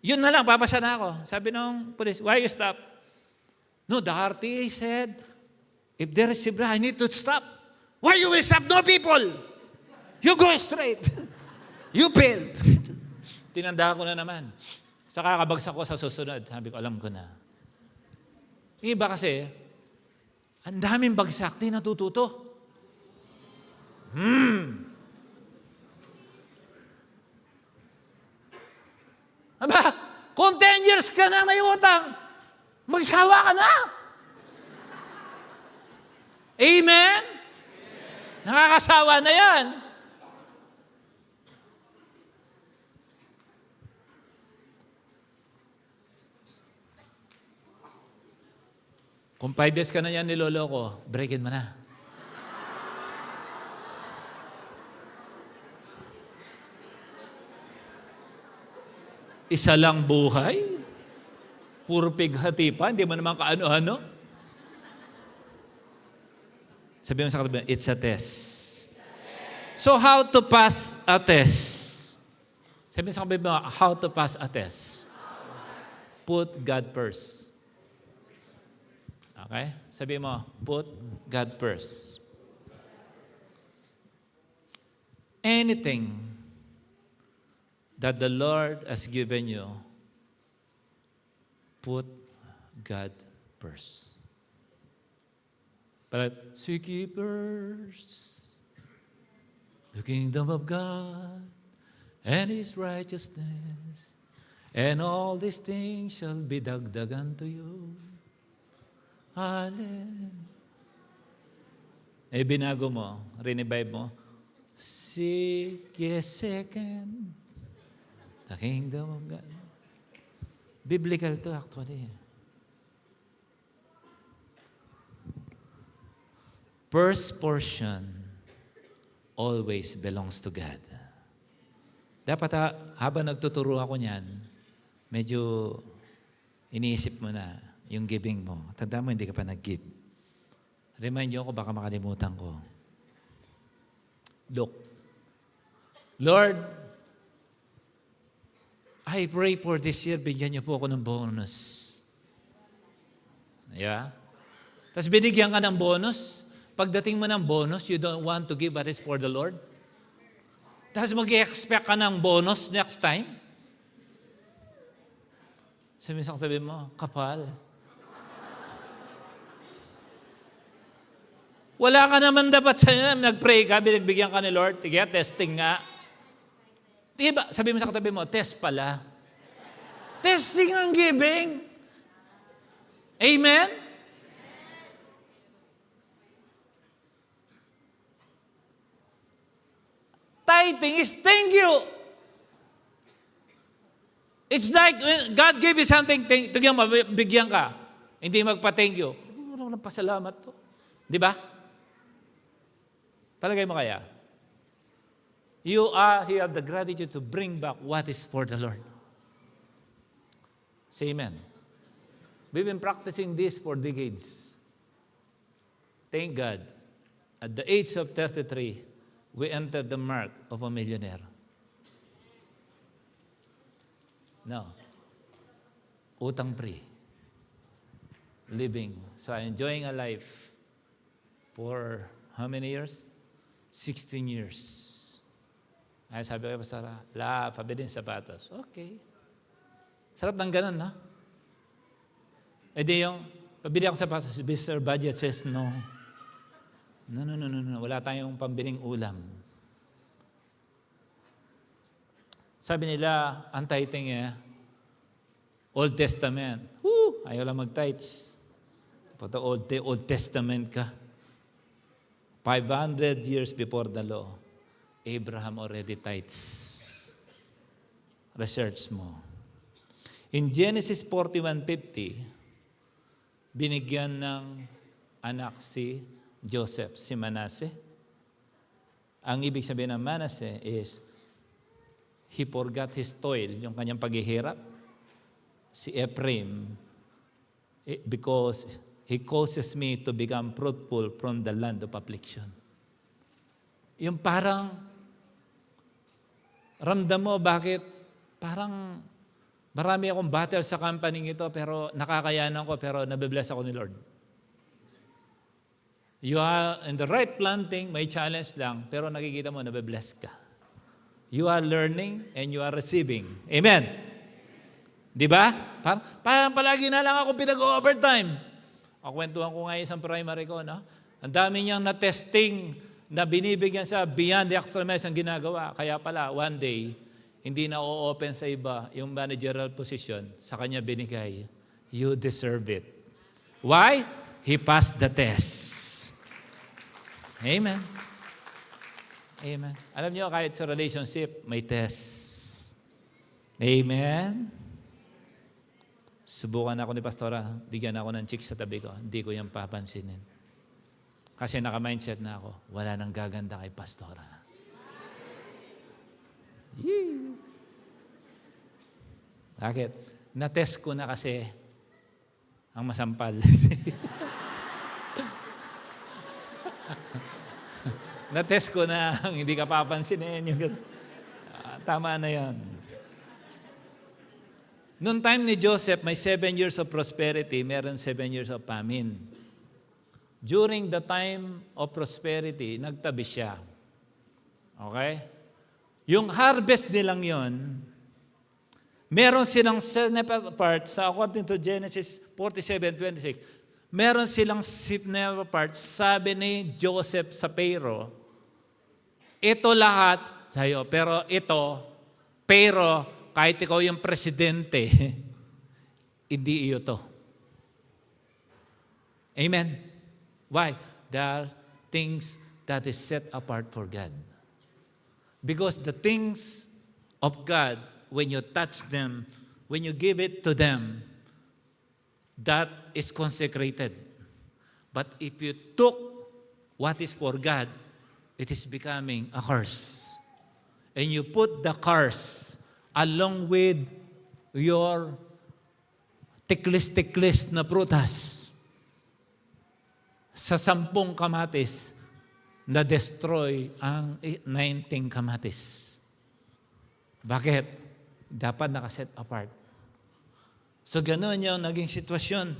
Yun na lang, papasa na ako. Sabi ng police, why you stop? No, the RTA said, if there is Sibra, I need to stop. Why you will stop? No people! You go straight. You failed. Tinanda ko na naman. Saka kabagsak ko sa susunod. Sabi ko, alam ko na. Iba kasi, ang daming bagsak, di natututo. Aba, kung 10 years ka na may utang, magsawa ka na. Amen? Nakakasawa na yan. Kung 5 years ka na yan niloloko, breakin mo na. Isa lang buhay? Puro pighati pa? Hindi mo naman kaano-ano? Sabi mo sa katabi, it's a test. So how to pass a test? Sabi mo sa katabi mo, how to pass a test? Put God first. Okay? Sabi mo, put God first. Anything that the Lord has given you, put God first. But seek ye first the kingdom of God and His righteousness, and all these things shall be dagdag unto you. Hallelujah. Eh, binago mo, revive mo. Seek ye second the kingdom of God. Biblical to actually. First portion always belongs to God. Dapat habang nagtuturo ako niyan, medyo iniisip mo na yung giving mo. Tanda mo, hindi ka pa nag-give. Remind niyo ako, baka makalimutan ko. Look, Lord, I pray for this year, bigyan niyo po ako ng bonus. Yeah? Tapos binigyan ka ng bonus. Pagdating mo ng bonus, you don't want to give what is for the Lord. Tapos mag-expect ka ng bonus next time. Sabi sa katabi mo, kapal. Wala ka naman dapat sa'yo. Nag-pray ka, binagbigyan ka ni Lord. Sige, testing nga. Diba? Sabi mo sa katabi mo, test pala. Testing ang giving. Amen? Tithing is thank you. It's like when God gave you something, tignan mo, bigyan ka. Hindi magpa-thank you. Walang pasalamat to. Di ba? Palagay mo kaya? You have the gratitude to bring back what is for the Lord. Say amen. We've been practicing this for decades. Thank God. At the age of 33, we entered the mark of a millionaire. No. Utang-free. Living. So enjoying a life for how many years? 16 years. Ay, sabi ko, Pastor, pabili ng sapatos. Okay. Sarap ng ganun, no? E di yung, pabili ako sapatos, Mr. Budget says, no. No. Wala tayong pambiling ulam. Sabi nila, ang tithing Old Testament. Ayaw lang mag-tithes. Pata Old Testament ka. 500 years before the law, Abraham already tithes. Research mo. In Genesis 41:50, binigyan ng anak si Joseph, si Manasseh. Ang ibig sabihin ng Manasseh is, he forgot his toil, yung kanyang paghihirap. Si Ephraim, because he causes me to become fruitful from the land of affliction. Yung parang, ramdam mo bakit parang marami akong battle sa company ito, pero nakakayanan ko, pero nabibless ako ni Lord. You are in the right planting, may challenge lang, pero nakikita mo, nabibless ka. You are learning and you are receiving. Amen? Di ba? Parang palagi na lang ako pinag-overtime. Kwentuhan ko nga isang primary ko, no? Ang dami niyang na-testing na binibigyan sa beyond the extra measure ang ginagawa. Kaya pala, one day, hindi na o-open sa iba yung managerial position. Sa kanya binigay. You deserve it. Why? He passed the test. Amen. Amen. Alam niyo, kahit sa relationship, may test. Amen. Subukan ako ni Pastora, bigyan ako ng chicks sa tabi ko. Hindi ko yan papansinin. Kasi naka-mindset na ako, wala nang gaganda kay Pastora. Yee. Bakit? Na-test ko na kasi ang masampal. Na-test ko na hindi ka papansinin. Tama na yan. Noong time ni Joseph, may 7 years of prosperity, meron 7 years of famine. During the time of prosperity, nagtabi siya. Okay? Yung harvest nilang yon, meron silang part, sa according to Genesis 47:26, meron silang part, sabi ni Joseph sa Pharaoh, ito lahat sa'yo, pero kahit ikaw yung presidente, hindi iyo to. Amen? Why? There are things that is set apart for God. Because the things of God, when you touch them, when you give it to them, that is consecrated. But if you took what is for God, it is becoming a curse. And you put the curse along with your tiklis-tiklis na prutas sa 10 kamatis na destroy ang 19 kamatis. Bakit? Dapat nakaset apart. So gano'n yung naging sitwasyon.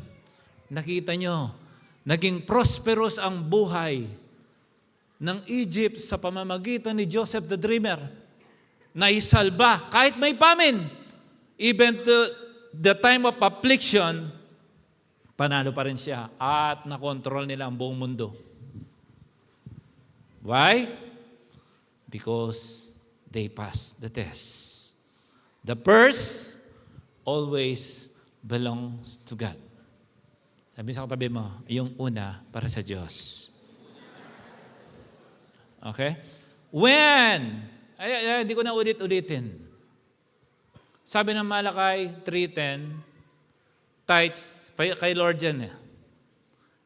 Nakita nyo, naging prosperous ang buhay ng Egypt sa pamamagitan ni Joseph the Dreamer. Naisalba kahit may famine. Even to the time of affliction, panalo pa rin siya at nakontrol nila ang buong mundo. Why? Because they passed the test. The purse always belongs to God. Sabi sa katabi mo, yung una para sa Diyos. Okay? When? Hindi ko na ulit-ulitin. Sabi ng Malakay 3:10, tithes, kay Lord yan.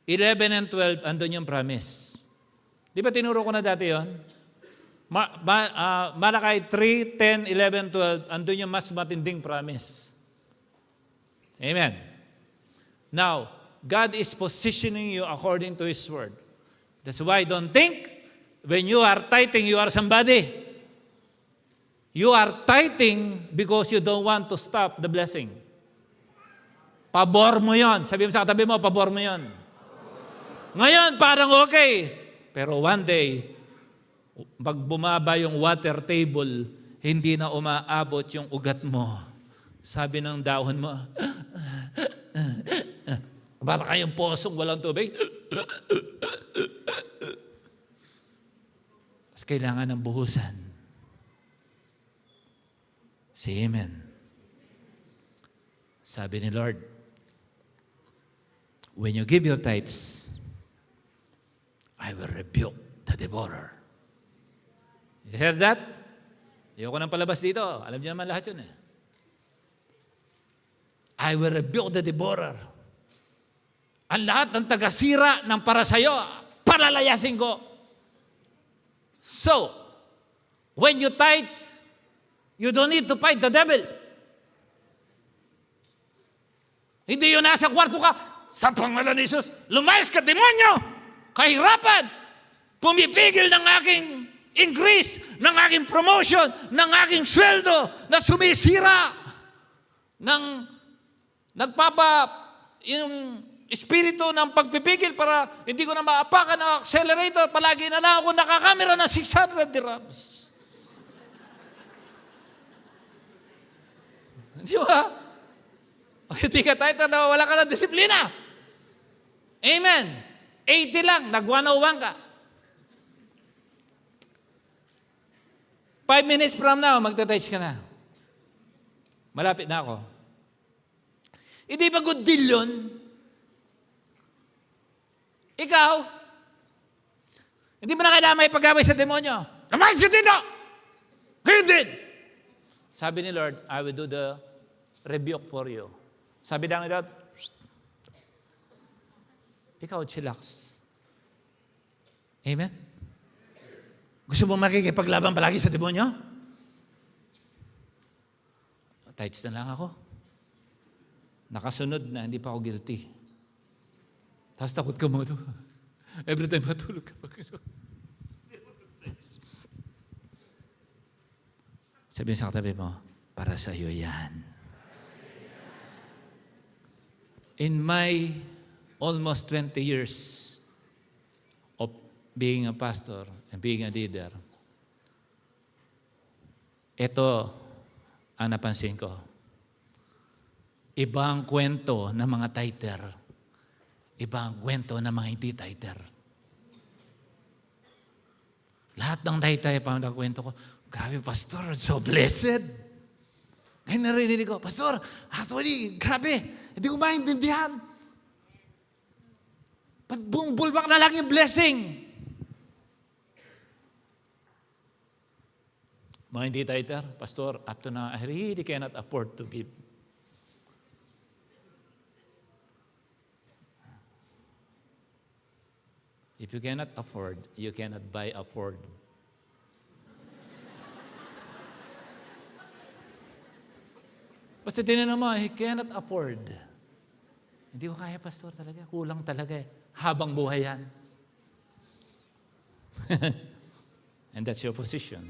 11 and 12, andun yung promise. Di ba tinuro ko na dati yon? Malakay 3, 10, 11, 12, andun yung mas matinding promise. Amen. Now, God is positioning you according to His Word. That's why don't think when you are tithing, you are somebody. You are tithing because you don't want to stop the blessing. Pabor mo yon. Sabi mo sa katabi mo, pabor mo yon. Ngayon, parang okay. Pero one day, pag bumaba yung water table, hindi na umaabot yung ugat mo. Sabi ng dahon mo, para kayong posong walang tubig. Mas kailangan ng buhusan. Say amen. Sabi ni Lord, when you give your tithes, I will rebuke the devourer. You hear that? Ayoko nang palabas dito. Alam niyo naman lahat yun eh. I will rebuke the devourer. Ang lahat ng tagasira ng para sa'yo, palalayasin ko. So, when you tithe, you don't need to fight the devil. Hindi yun nasa kwarto ka, sa pangalan ni Jesus, lumayas ka, demonyo! Kahirapan! Pumipigil ng aking increase, ng aking promotion, ng aking sweldo na sumisira ng yung espiritu ng pagpipigil para hindi ko na maapakan ang accelerator. Palagi na lang ako nakakamera ng 600 dirhams. Di ba? Hindi ka tayo na wala ka ng disiplina. Amen. 80 lang, nag-101 ka. 5 minutes from now, magta-touch ka na. Malapit na ako. Hindi ba good deal yun? Ikaw, hindi mo na kailangan may pag-away sa demonyo. Namayos ka dito! Kayo din! Sabi ni Lord, I will do the rebuke for you. Sabi lang ni Lord, ikaw, chillax. Amen? Gusto mo makikipaglaban palagi sa demonyo? Tithes na lang ako. Nakasunod na, hindi pa ako guilty. Tapos takot ka mo ito. Every time matulog ka. Sabihin sa katabi mo, para sa iyo yan. In my almost 20 years of being a pastor and being a leader, ito ang napansin ko. Ibang kwento ng mga tither. Ibang kwento ng mga hindi tither. Lahat ng tither, pang kwento ko, grabe, Pastor, so blessed. Ngayon narinig ko, Pastor, actually, grabe, hindi ko maintindihan. Bulbak na lang yung blessing. Mga hindi tither, Pastor, up to now, I really cannot afford to give. If you cannot afford, you cannot buy a Ford. Basta tinanong mo, he cannot afford. Hindi ko kaya, Pastor, talaga. Kulang talaga eh. Habang buhay yan. And that's your position.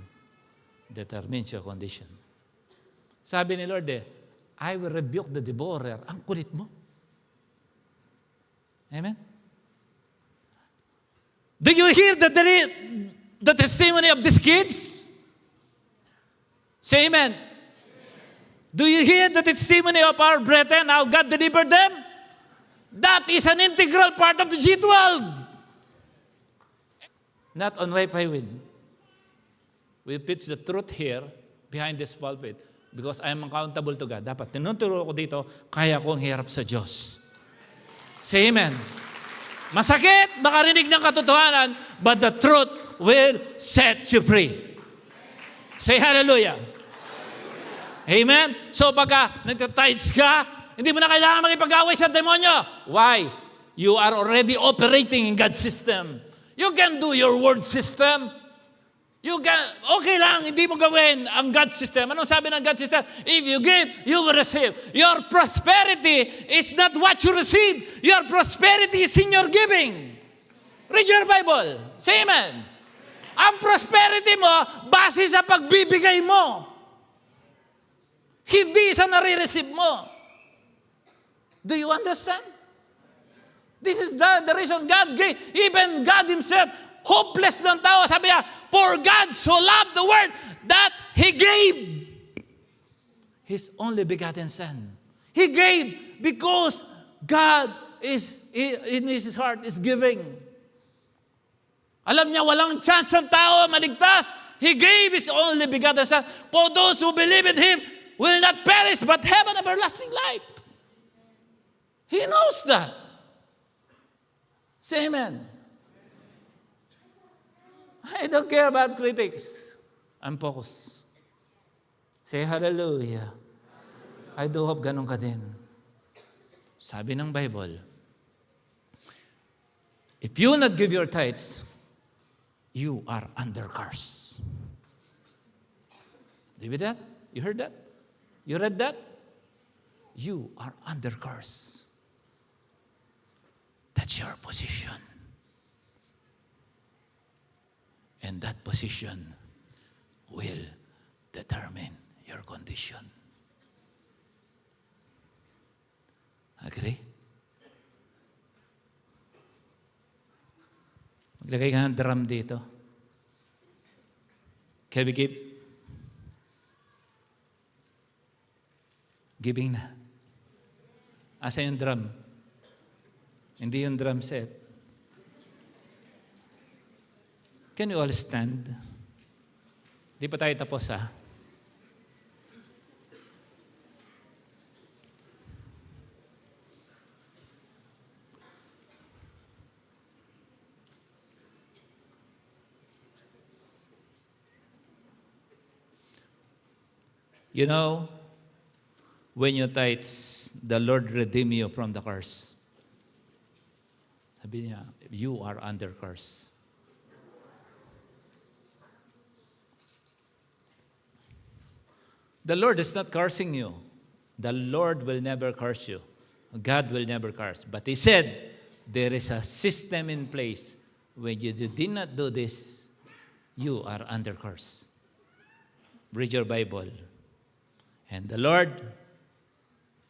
Determines your condition. Sabi ni Lord I will rebuke the devourer. Ang kulit mo. Amen? Do you hear the testimony of these kids? Say amen. Do you hear the testimony of our brethren, how God delivered them? That is an integral part of the G12. Not on Wi-Fi win. We pitch the truth here behind this pulpit because I am accountable to God. Dapat tinuturo ko dito, kaya kong hirap sa Diyos. Say amen. Masakit makarinig ng katotohanan, but the truth will set you free. Say hallelujah. Amen? So pagka nagtatides ka, hindi mo na kailangan makipag-away sa demonyo. Why? You are already operating in God's system. You can do your word system. Okay lang, hindi mo gawin ang God's system. Anong sabi ng God's system? If you give, you will receive. Your prosperity is not what you receive. Your prosperity is in your giving. Read your Bible. Say amen. Ang prosperity mo, base sa pagbibigay mo. Hindi sa nare-receive mo. Do you understand? This is the reason God gave. Even God Himself, hopeless ng tao. Sabi niya, for God so loved the world that He gave His only begotten Son. He gave because God is, in His heart, is giving. Alam niya, walang chance ng tao maligtas. He gave His only begotten Son. For those who believe in Him will not perish but have an everlasting life. He knows that. Say amen. I don't care about critics. I'm focused. Say hallelujah. I do hope ganun ka din. Sabi ng Bible, if you not give your tithes, you are under curse. Believe that? You heard that? You read that? You are under curse. That's your position. And that position will determine your condition. Agree? Maglagay ka ng drum dito. Can we give? Giving na. Asa yung drum? Hindi yung drum set. Can you all stand? Di pa tayo tapos, ha? You know, when you tithes, the Lord redeem you from the curse. Sabi niya, you are under curse. The Lord is not cursing you. The Lord will never curse you. God will never curse. But He said, there is a system in place. When you did not do this, you are under curse. Read your Bible. And the Lord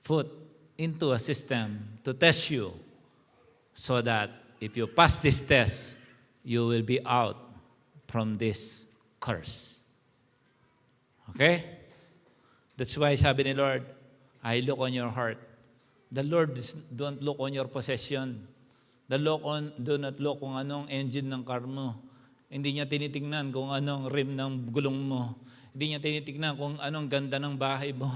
put into a system to test you so that if you pass this test, you will be out from this curse. Okay? That's why sabi ni Lord, I look on your heart. The Lord don't look on your possession. Do not look kung anong engine ng car mo. Hindi niya tinitingnan kung anong rim ng gulong mo. Hindi niya tinitingnan kung anong ganda ng bahay mo.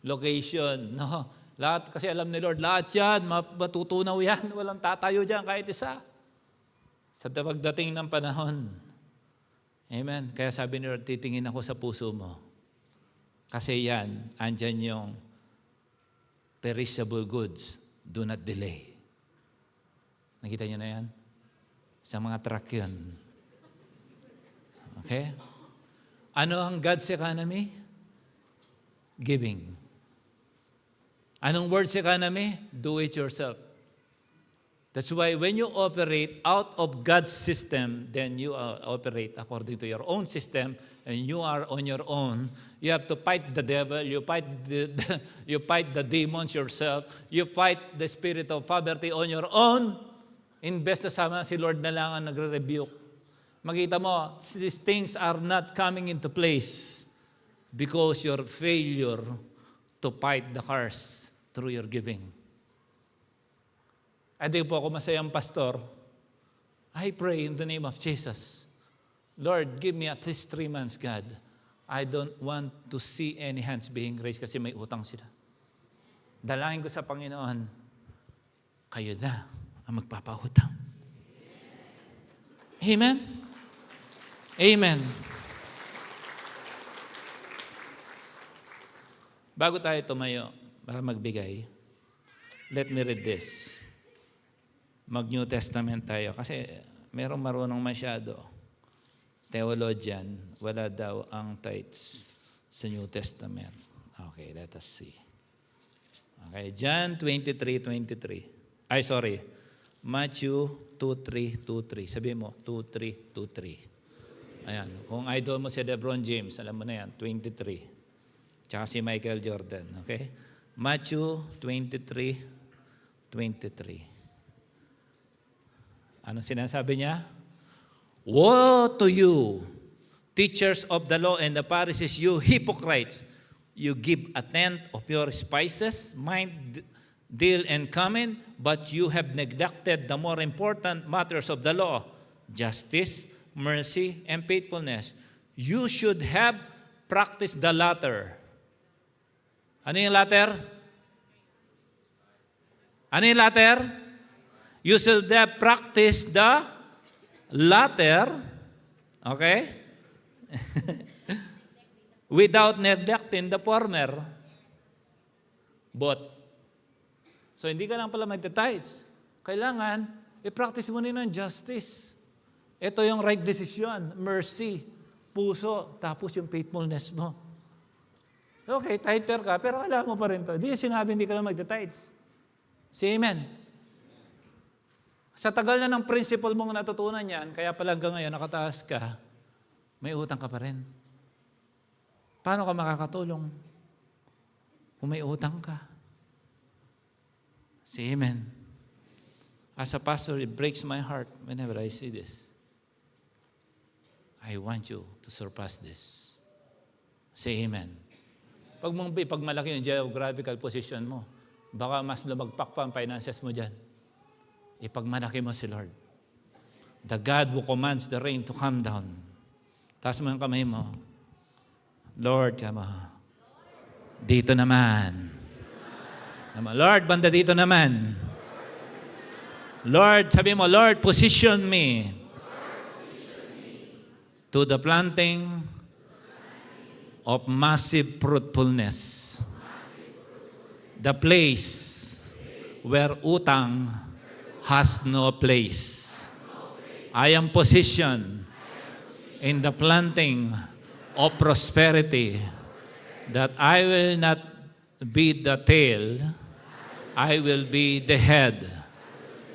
Location. No. Lahat, kasi alam ni Lord, lahat yan, matutunaw yan. Walang tatayo dyan kahit isa. Sa pagdating ng panahon. Amen. Kaya sabi ni Lord, titingin ako sa puso mo. Kasi yan, andyan yung perishable goods. Do not delay. Nakita niyo na yan? Sa mga truck yun. Okay? Ano ang God's economy? Giving. Anong word's economy? Do it yourself. That's why when you operate out of God's system, then you operate according to your own system, and you are on your own. You have to fight the devil. You fight the demons yourself. You fight the spirit of poverty on your own. Imbes na sama si Lord na lang ang nagre-rebuke. Makita mo, these things are not coming into place because your failure to fight the curse through your giving. Hindi po ako masayang pastor. I pray in the name of Jesus. Lord, give me at least 3 months, God. I don't want to see any hands being raised kasi may utang sila. Dalangin ko sa Panginoon, kayo na ang magpapautang. Amen? Amen. Bago tayo tumayo, para magbigay, let me read this. Mag-New Testament tayo. Kasi merong marunong masyado. Theologian, wala daw ang tithes sa New Testament. Okay, let us see. Okay, John 23:23. Ay, sorry. Matthew 2:3. Sabi mo, 2:3. Ayan. Kung idol mo si LeBron James, alam mo na yan, 23. Tsaka si Michael Jordan. Okay? Matthew 23:23. Anong sinasabi niya? Woe to you, teachers of the law and the Pharisees, you hypocrites! You give a tenth of your spices, mind, dill, and cumin, but you have neglected the more important matters of the law, justice, mercy, and faithfulness. You should have practiced the latter. Ano yung latter? Ano yung latter? You should have practiced the latter, okay? Without neglecting the former. But, so hindi ka lang pala magta-tithes. Kailangan, i-practice mo nila ng justice. Ito yung right decision, mercy, puso, tapos yung faithfulness mo. Okay, tither ka, pero kailangan mo pa rin to. Hindi sinabi hindi ka lang magta-tithes. Say amen. Sa tagal na ng principle mong natutunan yan, kaya pala hanggang ngayon nakataas ka, may utang ka pa rin. Paano ka makakatulong kung may utang ka? Say amen. As a pastor, it breaks my heart whenever I see this. I want you to surpass this. Say amen. Pag malaki yung geographical position mo, baka mas lumagpak pa ang finances mo dyan. Ipagmalaki mo si Lord. The God who commands the rain to come down. Taas mo yung kamay mo. Lord, come on. Dito naman. Lord, banda dito naman. Lord, sabi mo, Lord, position me to the planting of massive fruitfulness. The place where utang has no place. I am positioned in the planting of prosperity, that I will not be the tail, I will be the head.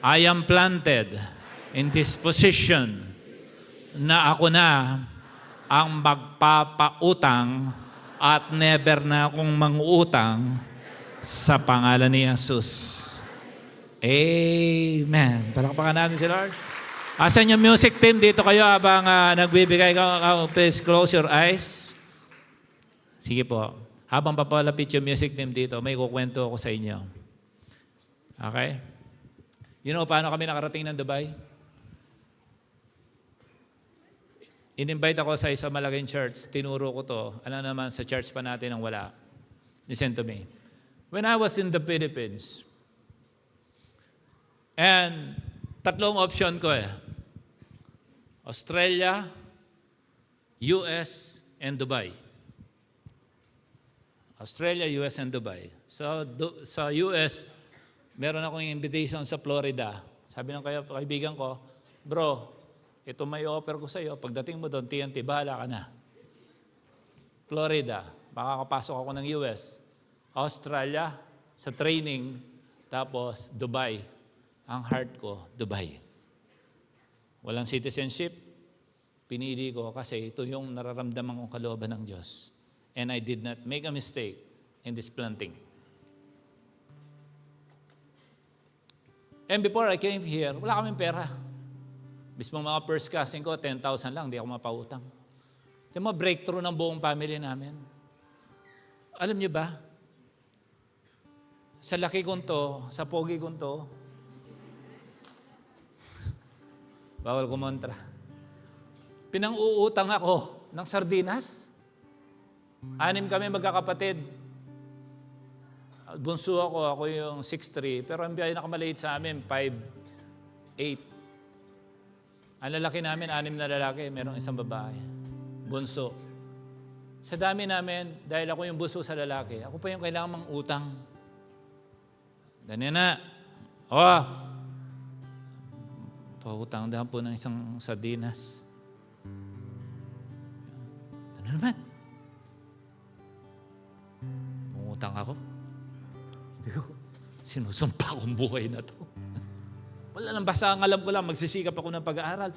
I am planted in this position na ako na ang magpapautang at never na akong mangutang sa pangalan ni Jesus. Amen. Palakpakan natin si Lord. Asan yung music team? Dito kayo habang nagbibigay ka. Please close your eyes. Sige po. Habang papalapit yung music team dito, may kukwento ako sa inyo. Okay? You know paano kami nakarating ng Dubai? In-invite ako sa isang malaking church. Tinuro ko to. Ano naman sa church pa natin ang wala. Listen to me. When I was in the Philippines, and tatlong option ko Australia, US, and Dubai. Australia, US, and Dubai. So, sa US, meron akong invitation sa Florida. Sabi ng kaibigan ko, bro, ito may offer ko sa iyo. Pagdating mo doon, TNT, bahala ka na. Florida, makakapasok ako ng US. Australia, sa training. Tapos, Dubai. Ang heart ko, Dubai. Walang citizenship. Pinili ko kasi ito yung nararamdaman kong kalooban ng Diyos. And I did not make a mistake in this planting. And before I came here, wala kaming pera. Mismo mga first cousin ko, 10,000 lang, di ako mapautang. Ito yung mga breakthrough ng buong family namin. Alam niyo ba, sa laki kong to, sa pogi kong to, bawal kumontra. Pinang-uutang ako ng sardinas. 6 kami magkakapatid. Bunso ako yung 6'3", pero ang pinakamaliit sa amin, 5'8". Ang lalaki namin, 6 na lalaki, merong isang babae. Bunso. Sa dami namin, dahil ako yung bunso sa lalaki, ako pa yung kailangan mang utang. Ganyan na. Pautang dahan po ng isang sardinas. Ano naman? Mungutang ako. Sinusumpa akong buhay na to. Wala lang, basta ang alam ko lang, magsisikap ako ng pag-aaral.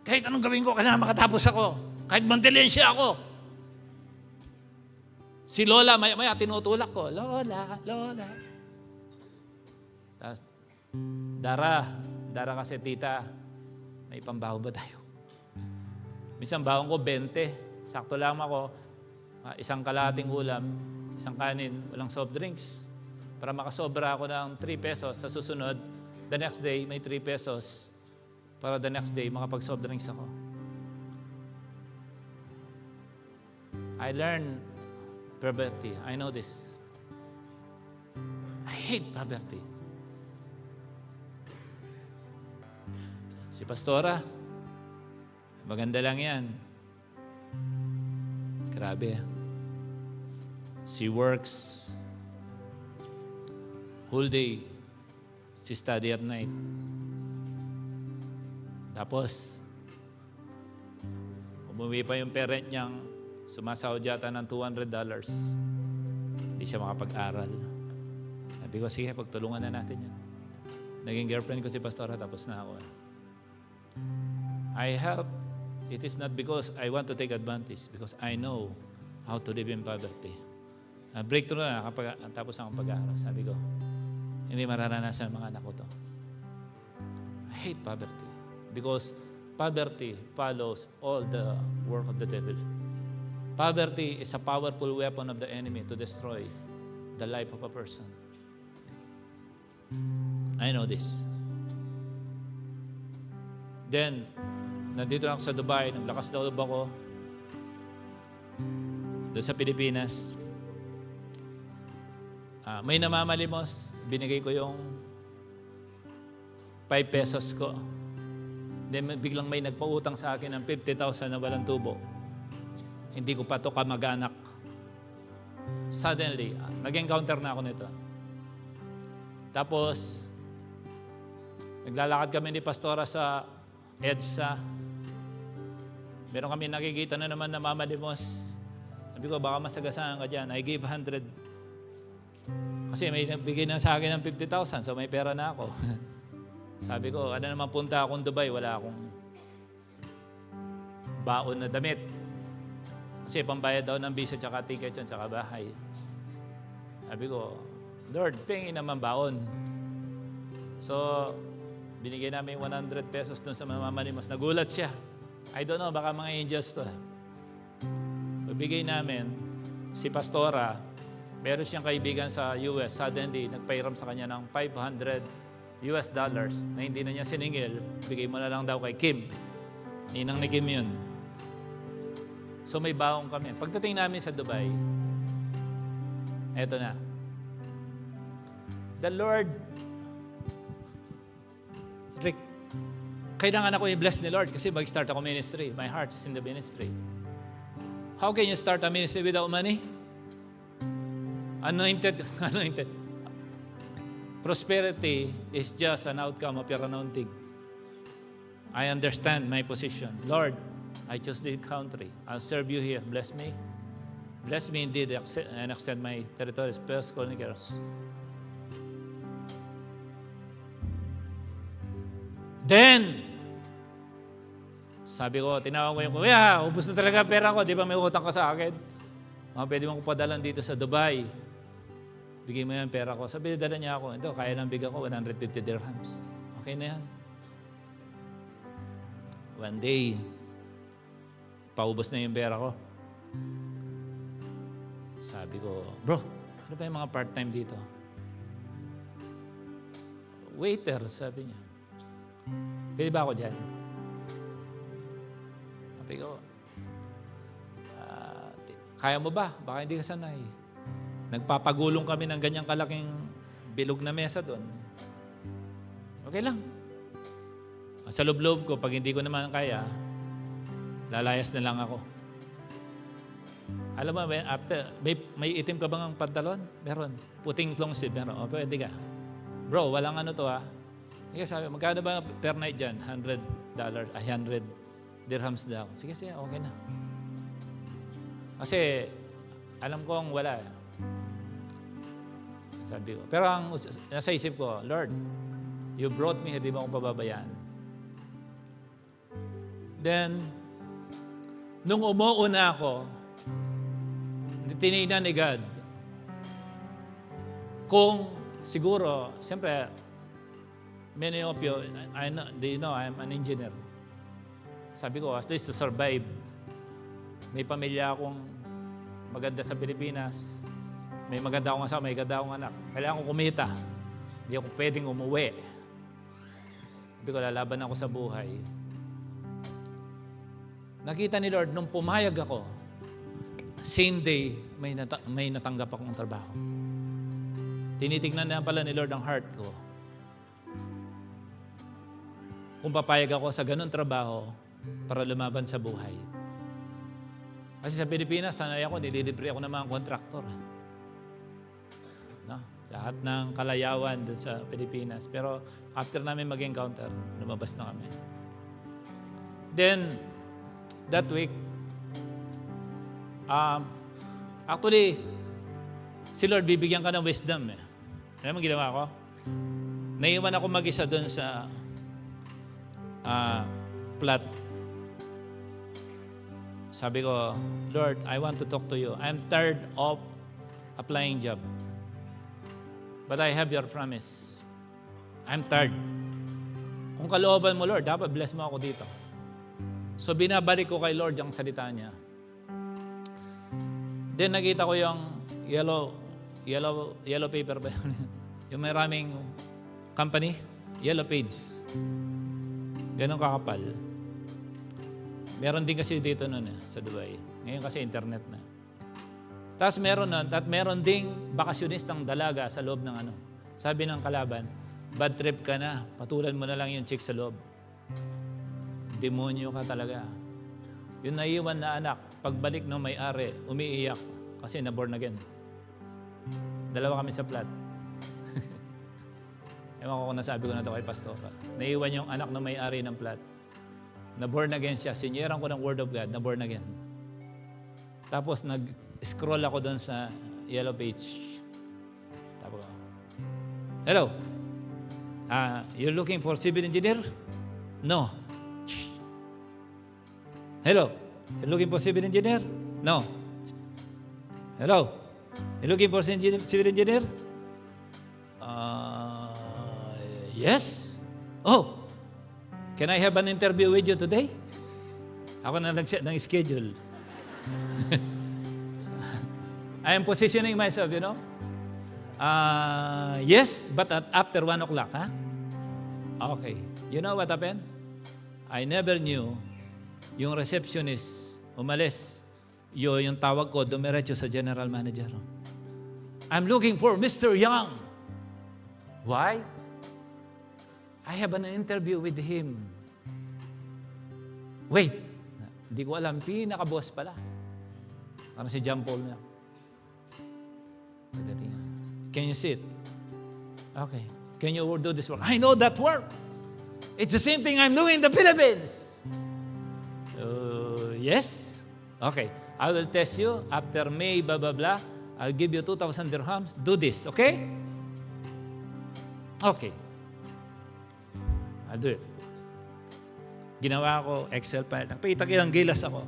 Kahit anong gawin ko, kailangan makatapos ako. Kahit mandilensya ako. Si Lola, maya tinutulak ko. Lola. Tapos, Dara kasi tita, may pambaho ba tayo? Minsan bahon ko 20. Sakto lang ako, isang kalahating ulam, isang kanin, walang soft drinks. Para makasobra ako ng 3 pesos sa susunod, the next day may 3 pesos para the next day makapag-soft drinks ako. I learned poverty. I know this. I hate poverty. Si Pastora, maganda lang yan. Grabe. She works whole day. She study at night. Tapos, umuwi pa yung parent niyang sumasahod yata ng $200. Hindi siya makapag-aral. Sabi ko, sige, pagtulungan na natin yan. Naging girlfriend ko si Pastora, tapos na ako. I help. It is not because I want to take advantage, because I know how to live in poverty. Breakthrough na kapag tapos ang pag-aaral. Sabi ko, hindi mararanasan ng mga anak ko to. I hate poverty because poverty follows all the work of the devil. Poverty is a powerful weapon of the enemy to destroy the life of a person. I know this. Then, nandito ako sa Dubai, naglakas na loob ako. Doon sa Pilipinas. May namamalimos, binigay ko yung 5 pesos ko. Then biglang may nagpautang sa akin ng 50,000 na walang tubo. Hindi ko pa to kamag-anak. Suddenly, nag-encounter na ako nito. Tapos, naglalakad kami ni Pastora sa EDSA. Meron kami nakikita na naman na mamalimos. Sabi ko, baka masagasaan ka dyan. I gave 100. Kasi may nagbigay na sa akin ng 50,000, so may pera na ako. Sabi ko, ano naman punta akong Dubai, wala akong baon na damit. Kasi pambayad daw ng visa, tsaka ticket yun, tsaka bahay. Sabi ko, Lord, pingin naman baon. So, binigay namin 100 pesos dun sa mamamalimos. Nagulat siya. I don't know, baka mga angels to. Bibigay namin, si Pastora, meron siyang kaibigan sa US, suddenly, nagpairam sa kanya ng $500 na hindi na niya siningil. Bigay mo na lang daw kay Kim. Ninang ni Kim yun. So may baong kami. Pagdating namin sa Dubai, eto na. The Lord, Rick, kailangan ako i-bless ni Lord kasi mag-start ako ministry. My heart is in the ministry. How can you start a ministry without money? Anointed. Prosperity is just an outcome of your anointing. I understand my position. Lord, I choose this country. I'll serve you here. Bless me. Bless me indeed and extend my territories. First Chronicles. Then, sabi ko, tinawag ko yung kuya, ubos na talaga pera ko. Di ba may utang ka sa akin? Pwede mo ko padalan dito sa Dubai. Bigay mo yan pera ko. Sabi, dala niya ako. Ito, kaya lang bigyan ko 150 dirhams. Okay na yan. One day, paubos na yung pera ko. Sabi ko, bro, ano ba yung mga part-time dito? Waiter, sabi niya. Pwede ba ako dyan? Sabi ko, kaya mo ba? Baka hindi ka sanay. nagpapagulong kami ng ganyang kalaking bilog na mesa doon. Okay lang. Sa loob-loob ko, pag hindi ko naman kaya, lalayas na lang ako. Alam mo, after, may itim ka bang pantalon? Meron. Puting long sleeve, meron. O, pwede ka. Bro, walang ano to ha. Sige, sabi, magkano ba per night dyan? $100, 100 dirhams daw. Sige, okay na. Kasi, alam kong wala. Sabi ko. Pero ang nasa isip ko, Lord, you brought me here, di ba akong pababayaan? Then, nung umuuna ako, tinignan ni God, kung siguro, siyempre, many of you, do you know, I'm an engineer. Sabi ko, at least to survive, may pamilya akong maganda sa Pilipinas, may maganda akong asawa, may maganda akong anak. Kailangan ko kumita. Hindi ako pwedeng umuwi. Sabi ko, lalaban ako sa buhay. Nakita ni Lord, nung pumayag ako, same day, may natanggap akong trabaho. Tinitignan na pala ni Lord ang heart ko. Kung papayag ako sa ganun trabaho para lumaban sa buhay. Kasi sa Pilipinas, sanay ako, nililibre ako ng mga kontraktor. No? Lahat ng kalayawan dun sa Pilipinas. Pero after namin mag-encounter, lumabas na kami. Then, that week, actually, si Lord bibigyan ka ng wisdom. Ano mo ginawa ko? Naiwan ako mag-isa doon sa plot. Sabi ko, Lord, I want to talk to you. I'm tired of applying job. But I have your promise. I'm tired. Kung kalooban mo, Lord, dapat bless mo ako dito. So binabalik ko kay Lord ang salita niya. Then nakita ko yung yellow paper ba yun? Yung maraming company, yellow page. Ganun kakapal. Meron din kasi dito noon sa Dubai. Ngayon kasi internet na. Tapos meron nun, at meron ding bakasyonistang dalaga sa loob ng ano. Sabi ng kalaban, bad trip ka na, patulan mo na lang yung chick sa loob. Demonyo ka talaga. Yung naiwan na anak, pagbalik ng may-ari, umiiyak kasi na-born again. Dalawa kami sa flat. Ewan ko kung nasabi ko na ito kay Pastora. Naiwan yung anak ng may-ari ng flat. Na-born again siya. Sinyeran ko ng Word of God, na-born again. Tapos nag-scroll ako doon sa yellow page. Tapos, hello. You're looking for civil engineer? No. Hello. You're looking for civil engineer? No. Hello. You're looking for civil engineer? Yes. Oh. Can I have an interview with you today? Ako na nag-set ng schedule. I am positioning myself, you know. Yes, but after 1 o'clock, huh? Okay. You know what happened? I never knew yung receptionist umalis. Yung tawag ko, dumiretso sa general manager. I'm looking for Mr. Young. Why? I have an interview with him. Wait. Hindi ko alam. Pinaka-boss pala. Parang si John Paul na. Can you sit? Okay. Can you do this work? I know that work. It's the same thing I'm doing in the Philippines. Yes? Okay. I will test you. After May, blah, blah, blah. I'll give you 2,000 dirhams. Do this, okay? Okay. I'll do it. Ginawa ko, Excel file. Nakita ko yung gilas ako.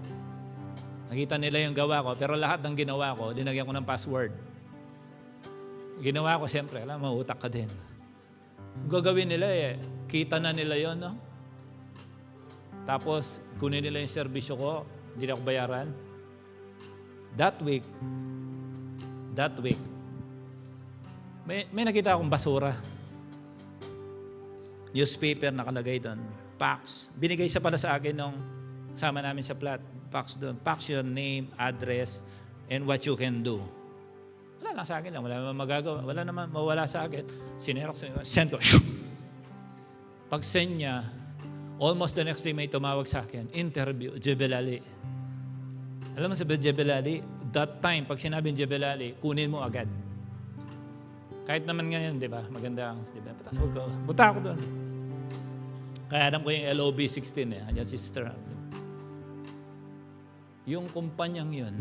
Nakita nila yung gawa ko, pero lahat ng ginawa ko, dinagyan ko ng password. Ginawa ko, siyempre, alam mo, utak ka din. Gagawin nila kita na nila yon, no? Tapos, kunin nila yung serbisyo ko, hindi na ako bayaran. That week, may nakita akong basura. Newspaper nakalagay doon. Fax. Binigay siya pala sa akin nung sama namin sa flat. Fax doon. Fax your name, address, and what you can do. Wala lang sa akin lang. Wala naman magagawa. Wala naman mawala sa akin. Sinerox, send ko. Pag send niya, almost the next day may tumawag sa akin. Interview, Jebel Ali. Alam mo sa Jebel Ali, that time, pag sinabing Jebel Ali, kunin mo agad. Kahit naman ngayon, di ba? Maganda ang, di ba? Buta ako doon. Kaya alam ko yung LOB 16 eh. Yung sister. Yung kumpanyang yun,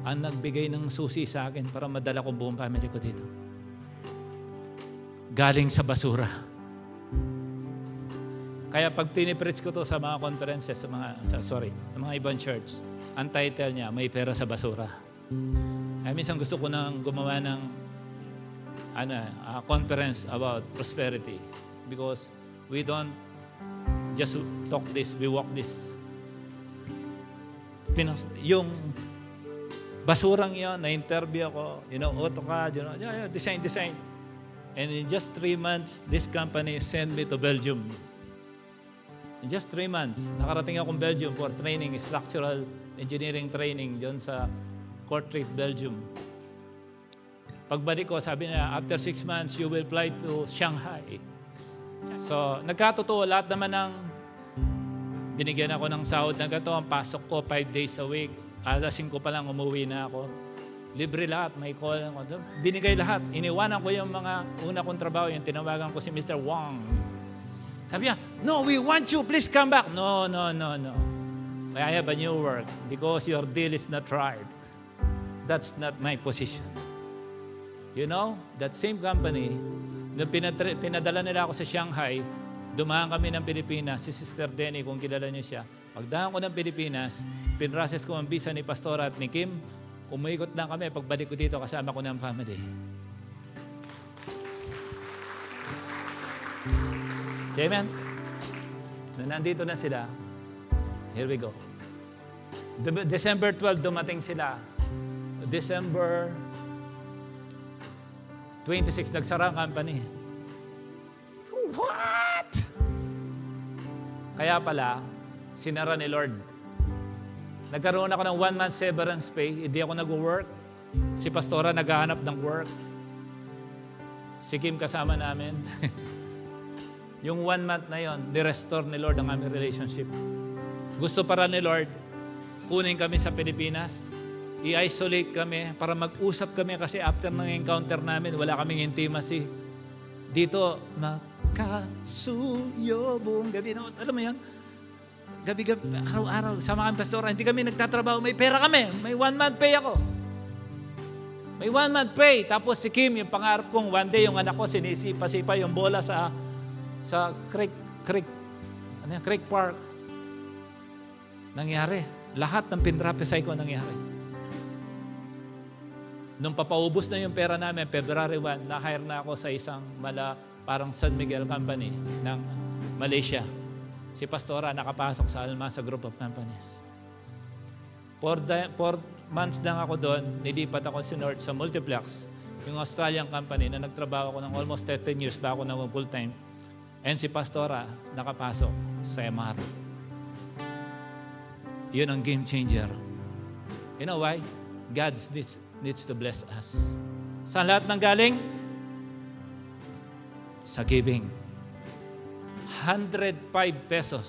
ang nagbigay ng susi sa akin para madala ko buong family ko dito. Galing sa basura. Kaya pag tinipreach ko to sa mga conferences, sa mga ibang church, ang title niya, May Pera sa Basura. Ay minsan gusto ko nang gumawa ng conference about prosperity because we don't just talk this, we walk this. Yung basurang yun, na-interview ako, AutoCAD, design. And in just 3 months, this company sent me to Belgium. In just 3 months, nakarating akong Belgium for training, structural engineering training dyan sa Kortrijk, Belgium. Pagbalik ko, sabi na, after 6 months, you will fly to Shanghai. So, nagkatotoo, lahat naman ng binigyan ako ng sahod na gato, ang pasok ko 5 days a week. Alasin ko pa lang, umuwi na ako. Libre lahat, may call ako. Binigay lahat. Iniwanan ko yung mga una kong trabaho, yung tinawagan ko si Mr. Wang. Sabi niya, no, we want you, please come back. No. I have a new work because your deal is not right. That's not my position. That same company, nung pinadala nila ako sa Shanghai, dumaan kami ng Pilipinas, si Sister Denny, kung kilala niyo siya. Pagdaan ko ng Pilipinas, pinrocess ko ang visa ni Pastor at ni Kim, umuikot lang kami, pagbalik ko dito, kasama ko ng family. Amen? Nandito na sila. Here we go. December 12, dumating sila. December 26, nagsara ang company. What? Kaya pala, sinara ni Lord. Nagkaroon ako ng 1 month severance pay. Hindi ako nag-work. Si Pastora naghahanap ng work. Si Kim kasama namin. Yung 1 month na yon, ni-restore ni Lord ang aming relationship. Gusto para ni Lord, kunin kami sa Pilipinas, i-isolate kami para mag-usap kami kasi after ng encounter namin, wala kaming intimacy. Dito, makasuyo buong gabi. Alam mo yan? Gabi-gabi, araw-araw, sama kami Pastora, hindi kami nagtatrabaho, may pera kami, may 1 month pay ako. May 1 month pay. Tapos si Kim, yung pangarap kong one day, yung anak ko, sinisipa-sipa yung bola sa Creek Park. Nangyari. Lahat ng pinrapisay ko nangyari. Nung papaubos na yung pera namin, February 1, na-hire na ako sa isang parang San Miguel company ng Malaysia. Si Pastora nakapasok sa Almasa Group of Companies. 4 months lang ako doon, nilipat ako sa North sa Multiplex, yung Australian company na nagtrabaho ako ng almost 13 years bago na full-time. And si Pastora nakapasok sa MR. Yun ang game changer. You know why? God needs to bless us. Saan lahat ng galing? Sa giving. 105 pesos.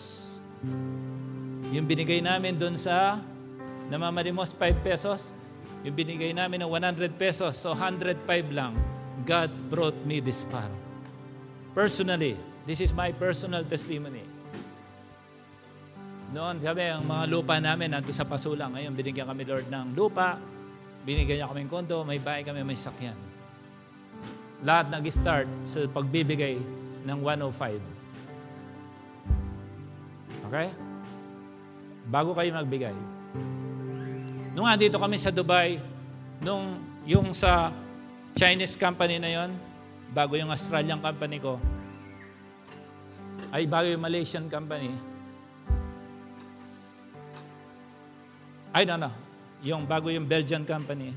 Yung binigay namin doon sa namamalimos 5 pesos, yung binigay namin ng 100 pesos, so 105 lang. God brought me this far. Personally, this is my personal testimony. Noon, sabi, ang mga lupa namin nandito sa Pasulang. Ngayon, binigyan kami, Lord, ng lupa. Binigyan niya kaming kondo, may bahay kami, may sakyan. Lahat nag-start sa pagbibigay ng 105. Okay? Bago kayo magbigay. Nung andito kami sa Dubai, yung sa Chinese company na yon, bago yung Australian company ko, ay bago yung Malaysian company, yung bago yung Belgian company,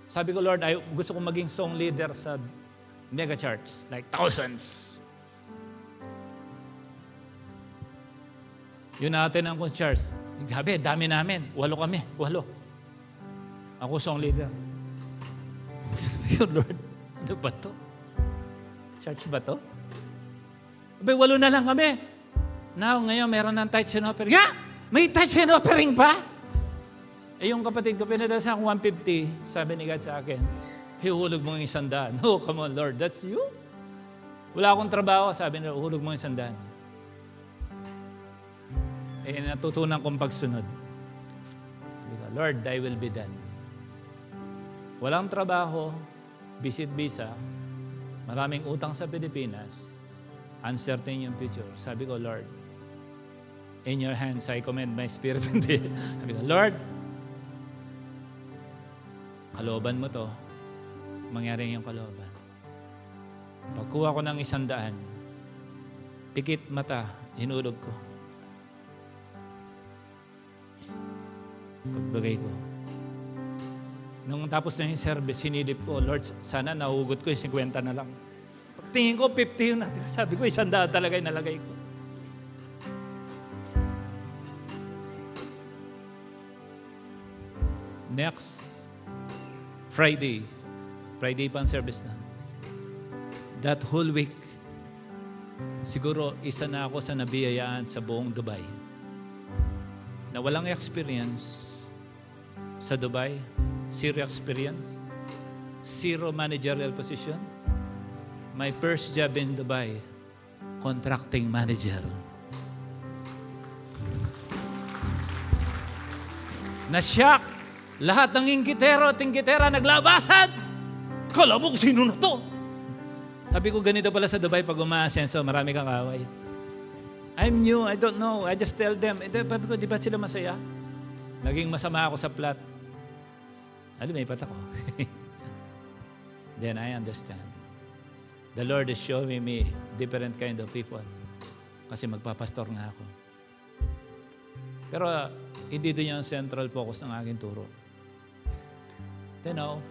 sabi ko, Lord, gusto kong maging song leader sa mega charts, like thousands. Yun natin ang charts. Gabi, dami namin. 8 kami. Ako song leader. Sabi ko, Lord, ano ba to? Church ba to? Abay, 8 na lang kami. Now, ngayon, meron ng tithes and offering. Yeah! May tithes and offering pa? Eh, yung kapatid ko, pinadala sa 150, sabi ni God sa akin, hiulog mo ng 100. No, come on, Lord, that's you? Wala akong trabaho, sabi nila, uhulog mo ng 100. Eh, natutunan kong pagsunod. Lord, thy will be done. Walang trabaho, visit visa, maraming utang sa Pilipinas, uncertain yung future. Sabi ko, Lord, in your hands I commend my spirit. Sabi ko, Lord, kalooban mo to, mangyari yung kalooban. Pagkuha ko ng 100, pikit mata, hinulog ko. Pagbagay ko. Nung tapos na yung service, sinilip ko, Lord, sana nahugot ko yung 50 na lang. Pagtingin ko, 50 yung natin. Sabi ko, 100 talaga yung nalagay ko. Next Friday pa ang service na. That whole week, siguro isa na ako sa nabiyayaan sa buong Dubai. Na walang experience sa Dubai, zero experience, zero managerial position. My first job in Dubai, contracting manager. Na-shock. Lahat ng inggitero at inggitera naglabasan. Kala mo kung sino na to? Sabi ko, ganito pala sa Dubai pag umaasenso, marami kang away. I'm new, I don't know. I just tell them. Sabi ko, di ba sila masaya? Naging masama ako sa plot. May pat ako. Then I understand. The Lord is showing me different kind of people. Kasi magpapastor nga ako. Pero hindi doon yung central focus ng aking turo. You know,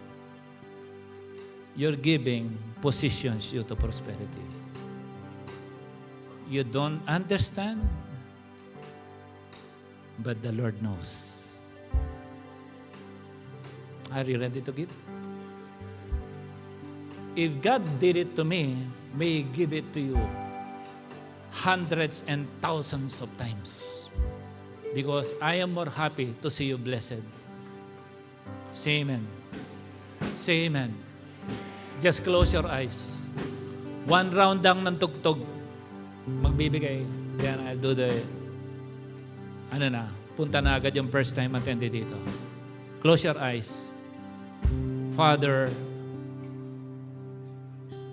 your giving positions you to prosperity. You don't understand, but the Lord knows. Are you ready to give? If God did it to me, may He give it to you hundreds and thousands of times. Because I am more happy to see you blessed. Say amen. Say amen. Just close your eyes. One round lang ng tugtog. Magbibigay. Then I'll do the, punta na agad yung first time attended dito. Close your eyes. Father,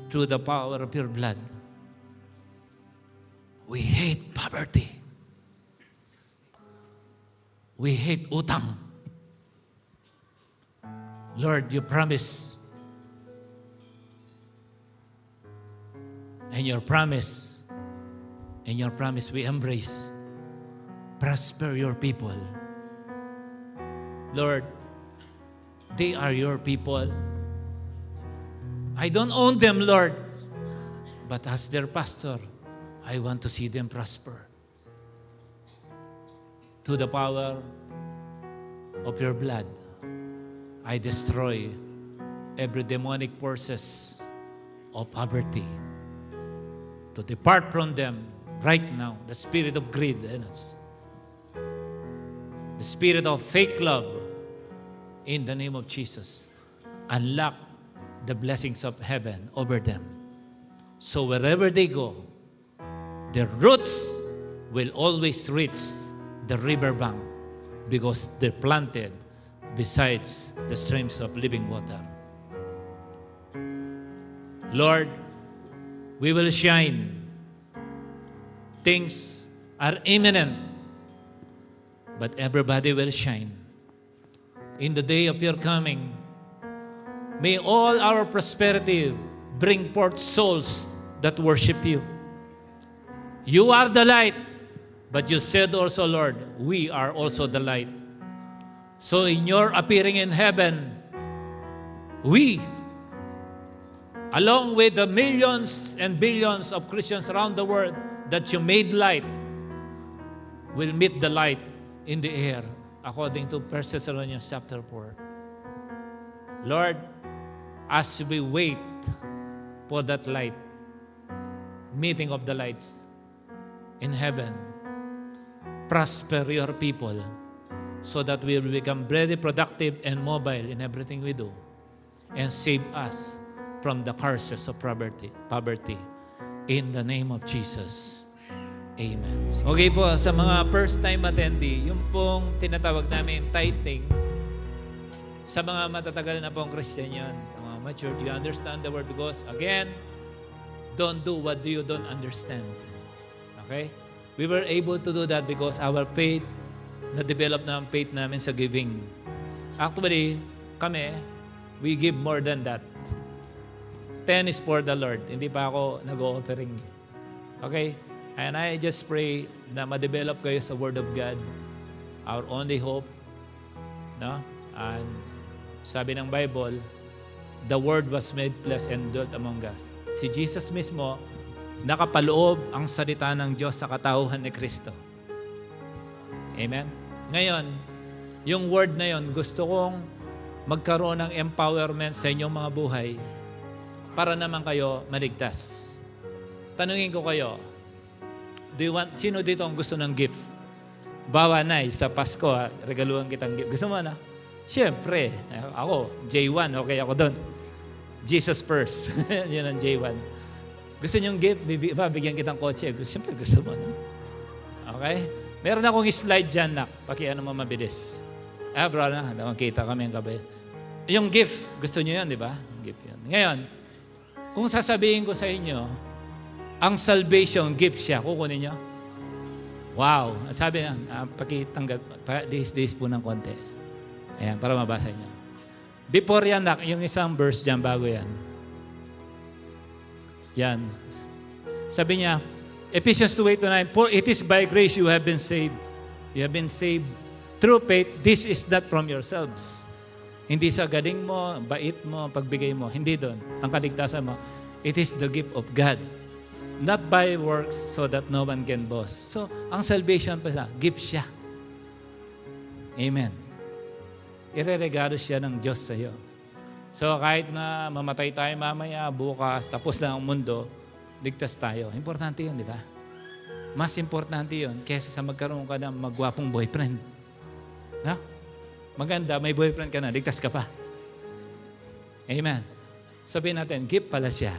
through the power of your blood, we hate poverty. We hate utang. Lord, you promise. And your promise we embrace. Prosper your people. Lord, they are your people. I don't own them, Lord. But as their pastor, I want to see them prosper. To the power of your blood, I destroy every demonic forces of poverty. To depart from them right now, the spirit of greed in us. The spirit of fake love, in the name of Jesus, unlock the blessings of heaven over them. So wherever they go, their roots will always reach the riverbank because they're planted besides the streams of living water. Lord, we will shine. Things are imminent, but everybody will shine. In the day of your coming, may all our prosperity bring forth souls that worship you. You are the light, but you said also, Lord, we are also the light. So in your appearing in heaven, we, along with the millions and billions of Christians around the world that you made light, will meet the light in the air, according to 1 Thessalonians chapter 4. Lord, as we wait for that light, meeting of the lights in heaven, prosper your people so that we will become very productive and mobile in everything we do, and save us from the curses of poverty. In the name of Jesus. Amen. Okay po, sa mga first-time attendee, yung pong tinatawag namin tithing, sa mga matatagal na pong Christian yan, mga mature, you understand the word because, again, don't do what you don't understand. Okay? We were able to do that because our faith, na-develop na ang faith namin sa giving. Actually, kami, we give more than that. 10 is for the Lord. Hindi pa ako nag-o-offering. Okay? And I just pray na ma-develop kayo sa Word of God. Our only hope. No? And sabi ng Bible, the Word was made flesh and dwelt among us. Si Jesus mismo, nakapaloob ang salita ng Diyos sa katauhan ni Kristo. Amen? Ngayon, yung word na yon, gusto kong magkaroon ng empowerment sa inyong mga buhay para naman kayo maligtas. Tanungin ko kayo, sino dito ang gusto ng gift? Bawa na sa Pasko, regaluhan kitang gift. Gusto mo na? Siyempre, ako, J1, okay ako doon. Jesus first. Yun ang J1. Gusto niyong gift, bibigyan kitang kotse. Siyempre, gusto mo na. Okay? Meron akong slide dyan, nak. Pakiano mo mabilis. Bro, nakita kami ang kabay. Yung gift, gusto niyo yan, di ba? Gift yan. Ngayon, kung sasabihin ko sa inyo, ang salvation, gift siya, kukunin niyo? Wow! Sabi na, pakitanggap, days po ng konti. Ayan, para mabasa niyo. Before yan, nak, yung isang verse dyan, bago yan. Yan. Sabi niya, Ephesians 2:8-9, for it is by grace you have been saved. You have been saved through faith. This is not from yourselves. Hindi sa galing mo, bait mo, pagbigay mo. Hindi doon. Ang kaligtasan mo, it is the gift of God. Not by works so that no one can boast. So, ang salvation pa siya, gift siya. Amen. Ireregalo siya ng Diyos sa iyo. So, kahit na mamatay tayo mamaya, bukas, tapos na ang mundo, ligtas tayo. Importante yun, di ba? Mas importante yun kaysa sa magkaroon ka ng magwapong boyfriend. Ha? Maganda, may boyfriend ka na, ligtas ka pa. Amen. Sabihin natin, gift pala siya.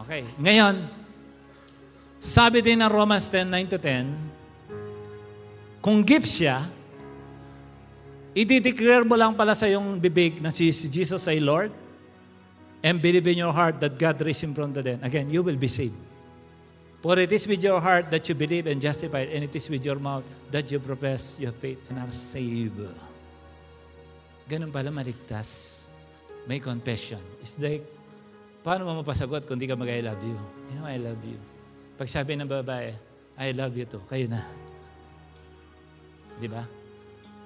Okay. Ngayon, sabi din ng Romans 10:9-10, kung gift siya, i-declare mo lang pala sa iyong bibig na si Jesus ay Lord and believe in your heart that God raised Him from the dead. Again, you will be saved. For it is with your heart that you believe and justified, and it is with your mouth that you profess your faith and are saved. Ganun pala maligtas. May confession. It's like, paano mo mapasagot kung di ka mag-I love you? You know, I love you. Pag sabi ng babae, I love you too, kayo na. Di ba?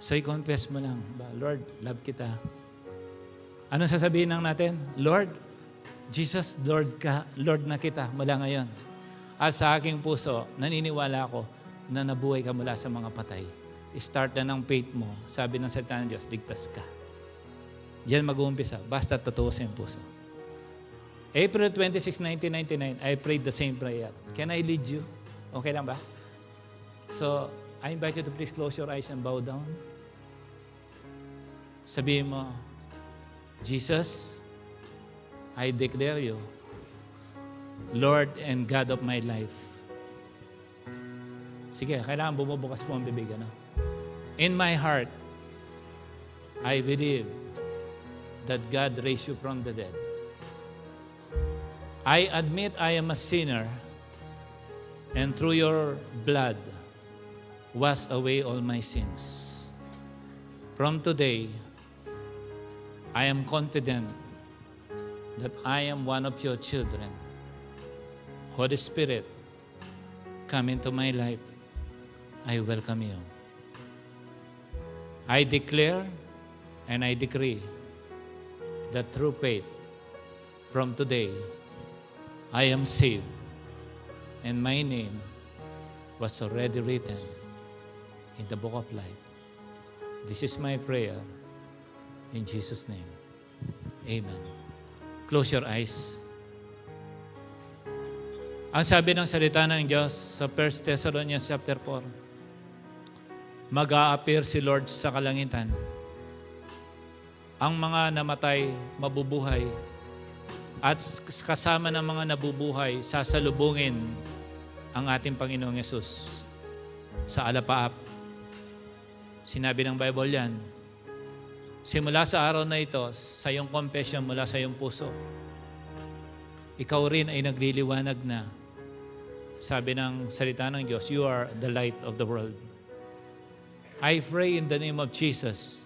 So, i-confess mo lang, Lord, love kita. Ano sasabihin lang natin? Lord, Jesus, Lord na kita mula ngayon. At sa aking puso, naniniwala ako na nabuhay ka mula sa mga patay. Start na ng faith mo. Sabi ng salita ng Diyos, ligtas ka. Diyan mag-uumpisa. Basta totoo sa iyong puso. April 26, 1999, I prayed the same prayer. Can I lead you? Okay lang ba? So, I invite you to please close your eyes and bow down. Sabihin mo, Jesus, I declare you, Lord and God of my life. Sige, kailangan bumubukas po ang bibig. Ano? In my heart, I believe that God raised you from the dead. I admit I am a sinner, and through your blood, wash away all my sins. From today, I am confident that I am one of your children. Holy Spirit, come into my life. I welcome you. I declare and I decree that through faith, from today, I am saved, and my name was already written in the book of life. This is my prayer in Jesus' name. Amen. Close your eyes. Ang sabi ng salita ng Diyos sa 1 Thessalonians chapter 4, mag-a-appear si Lord sa kalangitan. Ang mga namatay, mabubuhay. At kasama ng mga nabubuhay, sasalubungin ang ating Panginoong Yesus sa alapaap. Sinabi ng Bible yan. Simula sa araw na ito, sa iyong confession mula sa iyong puso, ikaw rin ay nagliliwanag na. Sabi ng salita ng Diyos, you are the light of the world. I pray in the name of Jesus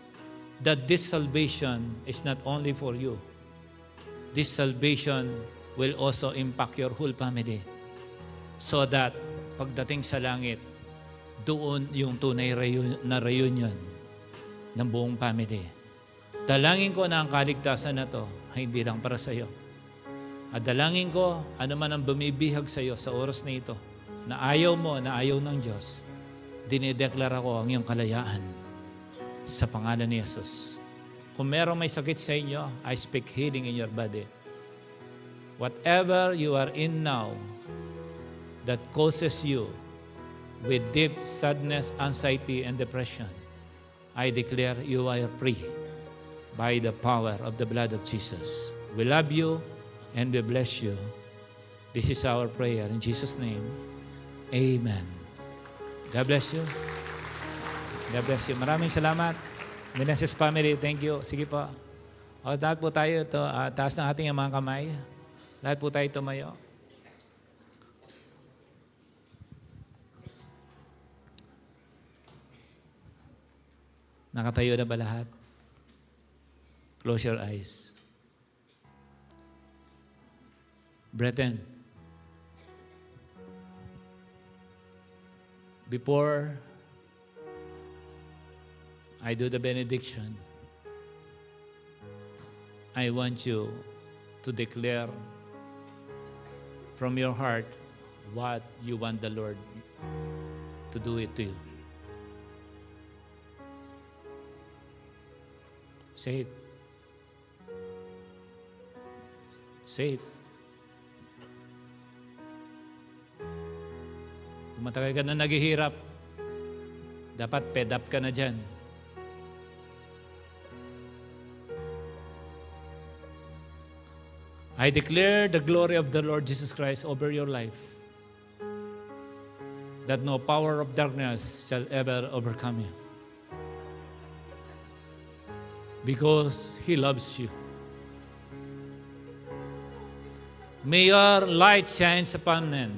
that this salvation is not only for you. This salvation will also impact your whole family. So that pagdating sa langit, doon yung tunay na reunion ng buong family. Dalangin ko na ang kaligtasan na to ay hindi lang para sa iyo. At dalangin ko, ano man ang bumibihag sa iyo sa oras na ito, na ayaw mo, na ayaw ng Diyos, dinideklara ko ang iyong kalayaan sa pangalan ni Jesus. Kung merong may sakit sa inyo, I speak healing in your body. Whatever you are in now that causes you with deep sadness, anxiety, and depression, I declare you are free by the power of the blood of Jesus. We love you and we bless you. This is our prayer in Jesus' name. Amen. God bless you. God bless you. Maraming salamat. Meneses family, thank you. Sige po. O, lahat po tayo ito. Taas ng ating mga kamay. Lahat po tayo tumayo. Nakatayo na ba lahat? Close your eyes. Brethren, before I do the benediction, I want you to declare from your heart what you want the Lord to do it to you. Say it. Say it. Kung matagal ka na naghihirap, dapat fed up ka na dyan. I declare the glory of the Lord Jesus Christ over your life, that no power of darkness shall ever overcome you. Because He loves you. May your light shine upon men,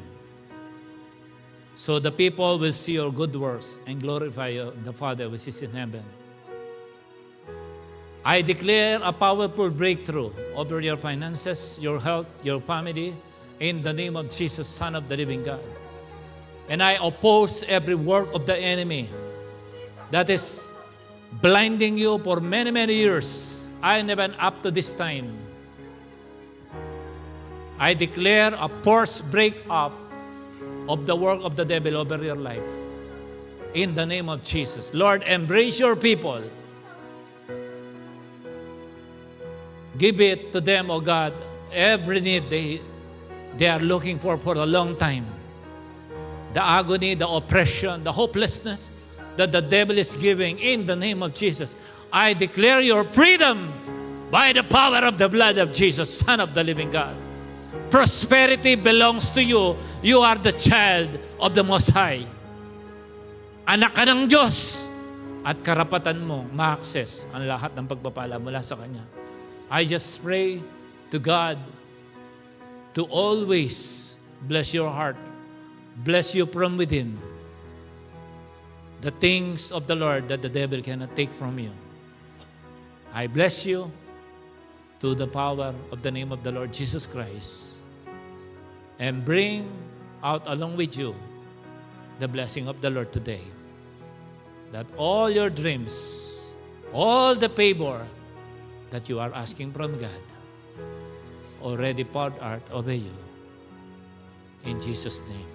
so the people will see your good works and glorify the Father which is in heaven. I declare a powerful breakthrough over your finances, your health, your family, in the name of Jesus, Son of the living God. And I oppose every work of the enemy that is blinding you for many, many years, and even up to this time. I declare a forced break off of the work of the devil over your life. In the name of Jesus. Lord, embrace your people. Give it to them, O God, every need they are looking for a long time. The agony, the oppression, the hopelessness that the devil is giving, in the name of Jesus. I declare your freedom by the power of the blood of Jesus, Son of the living God. Prosperity belongs to you. You are the child of the Most High. Anak ka ng Diyos. At karapatan mo ma-access ang lahat ng pagpapala mula sa Kanya. I just pray to God to always bless your heart. Bless you from within. The things of the Lord that the devil cannot take from you. I bless you to the power of the name of the Lord Jesus Christ, and bring out along with you the blessing of the Lord today, that all your dreams, all the favor that you are asking from God already poured out over you in Jesus' name.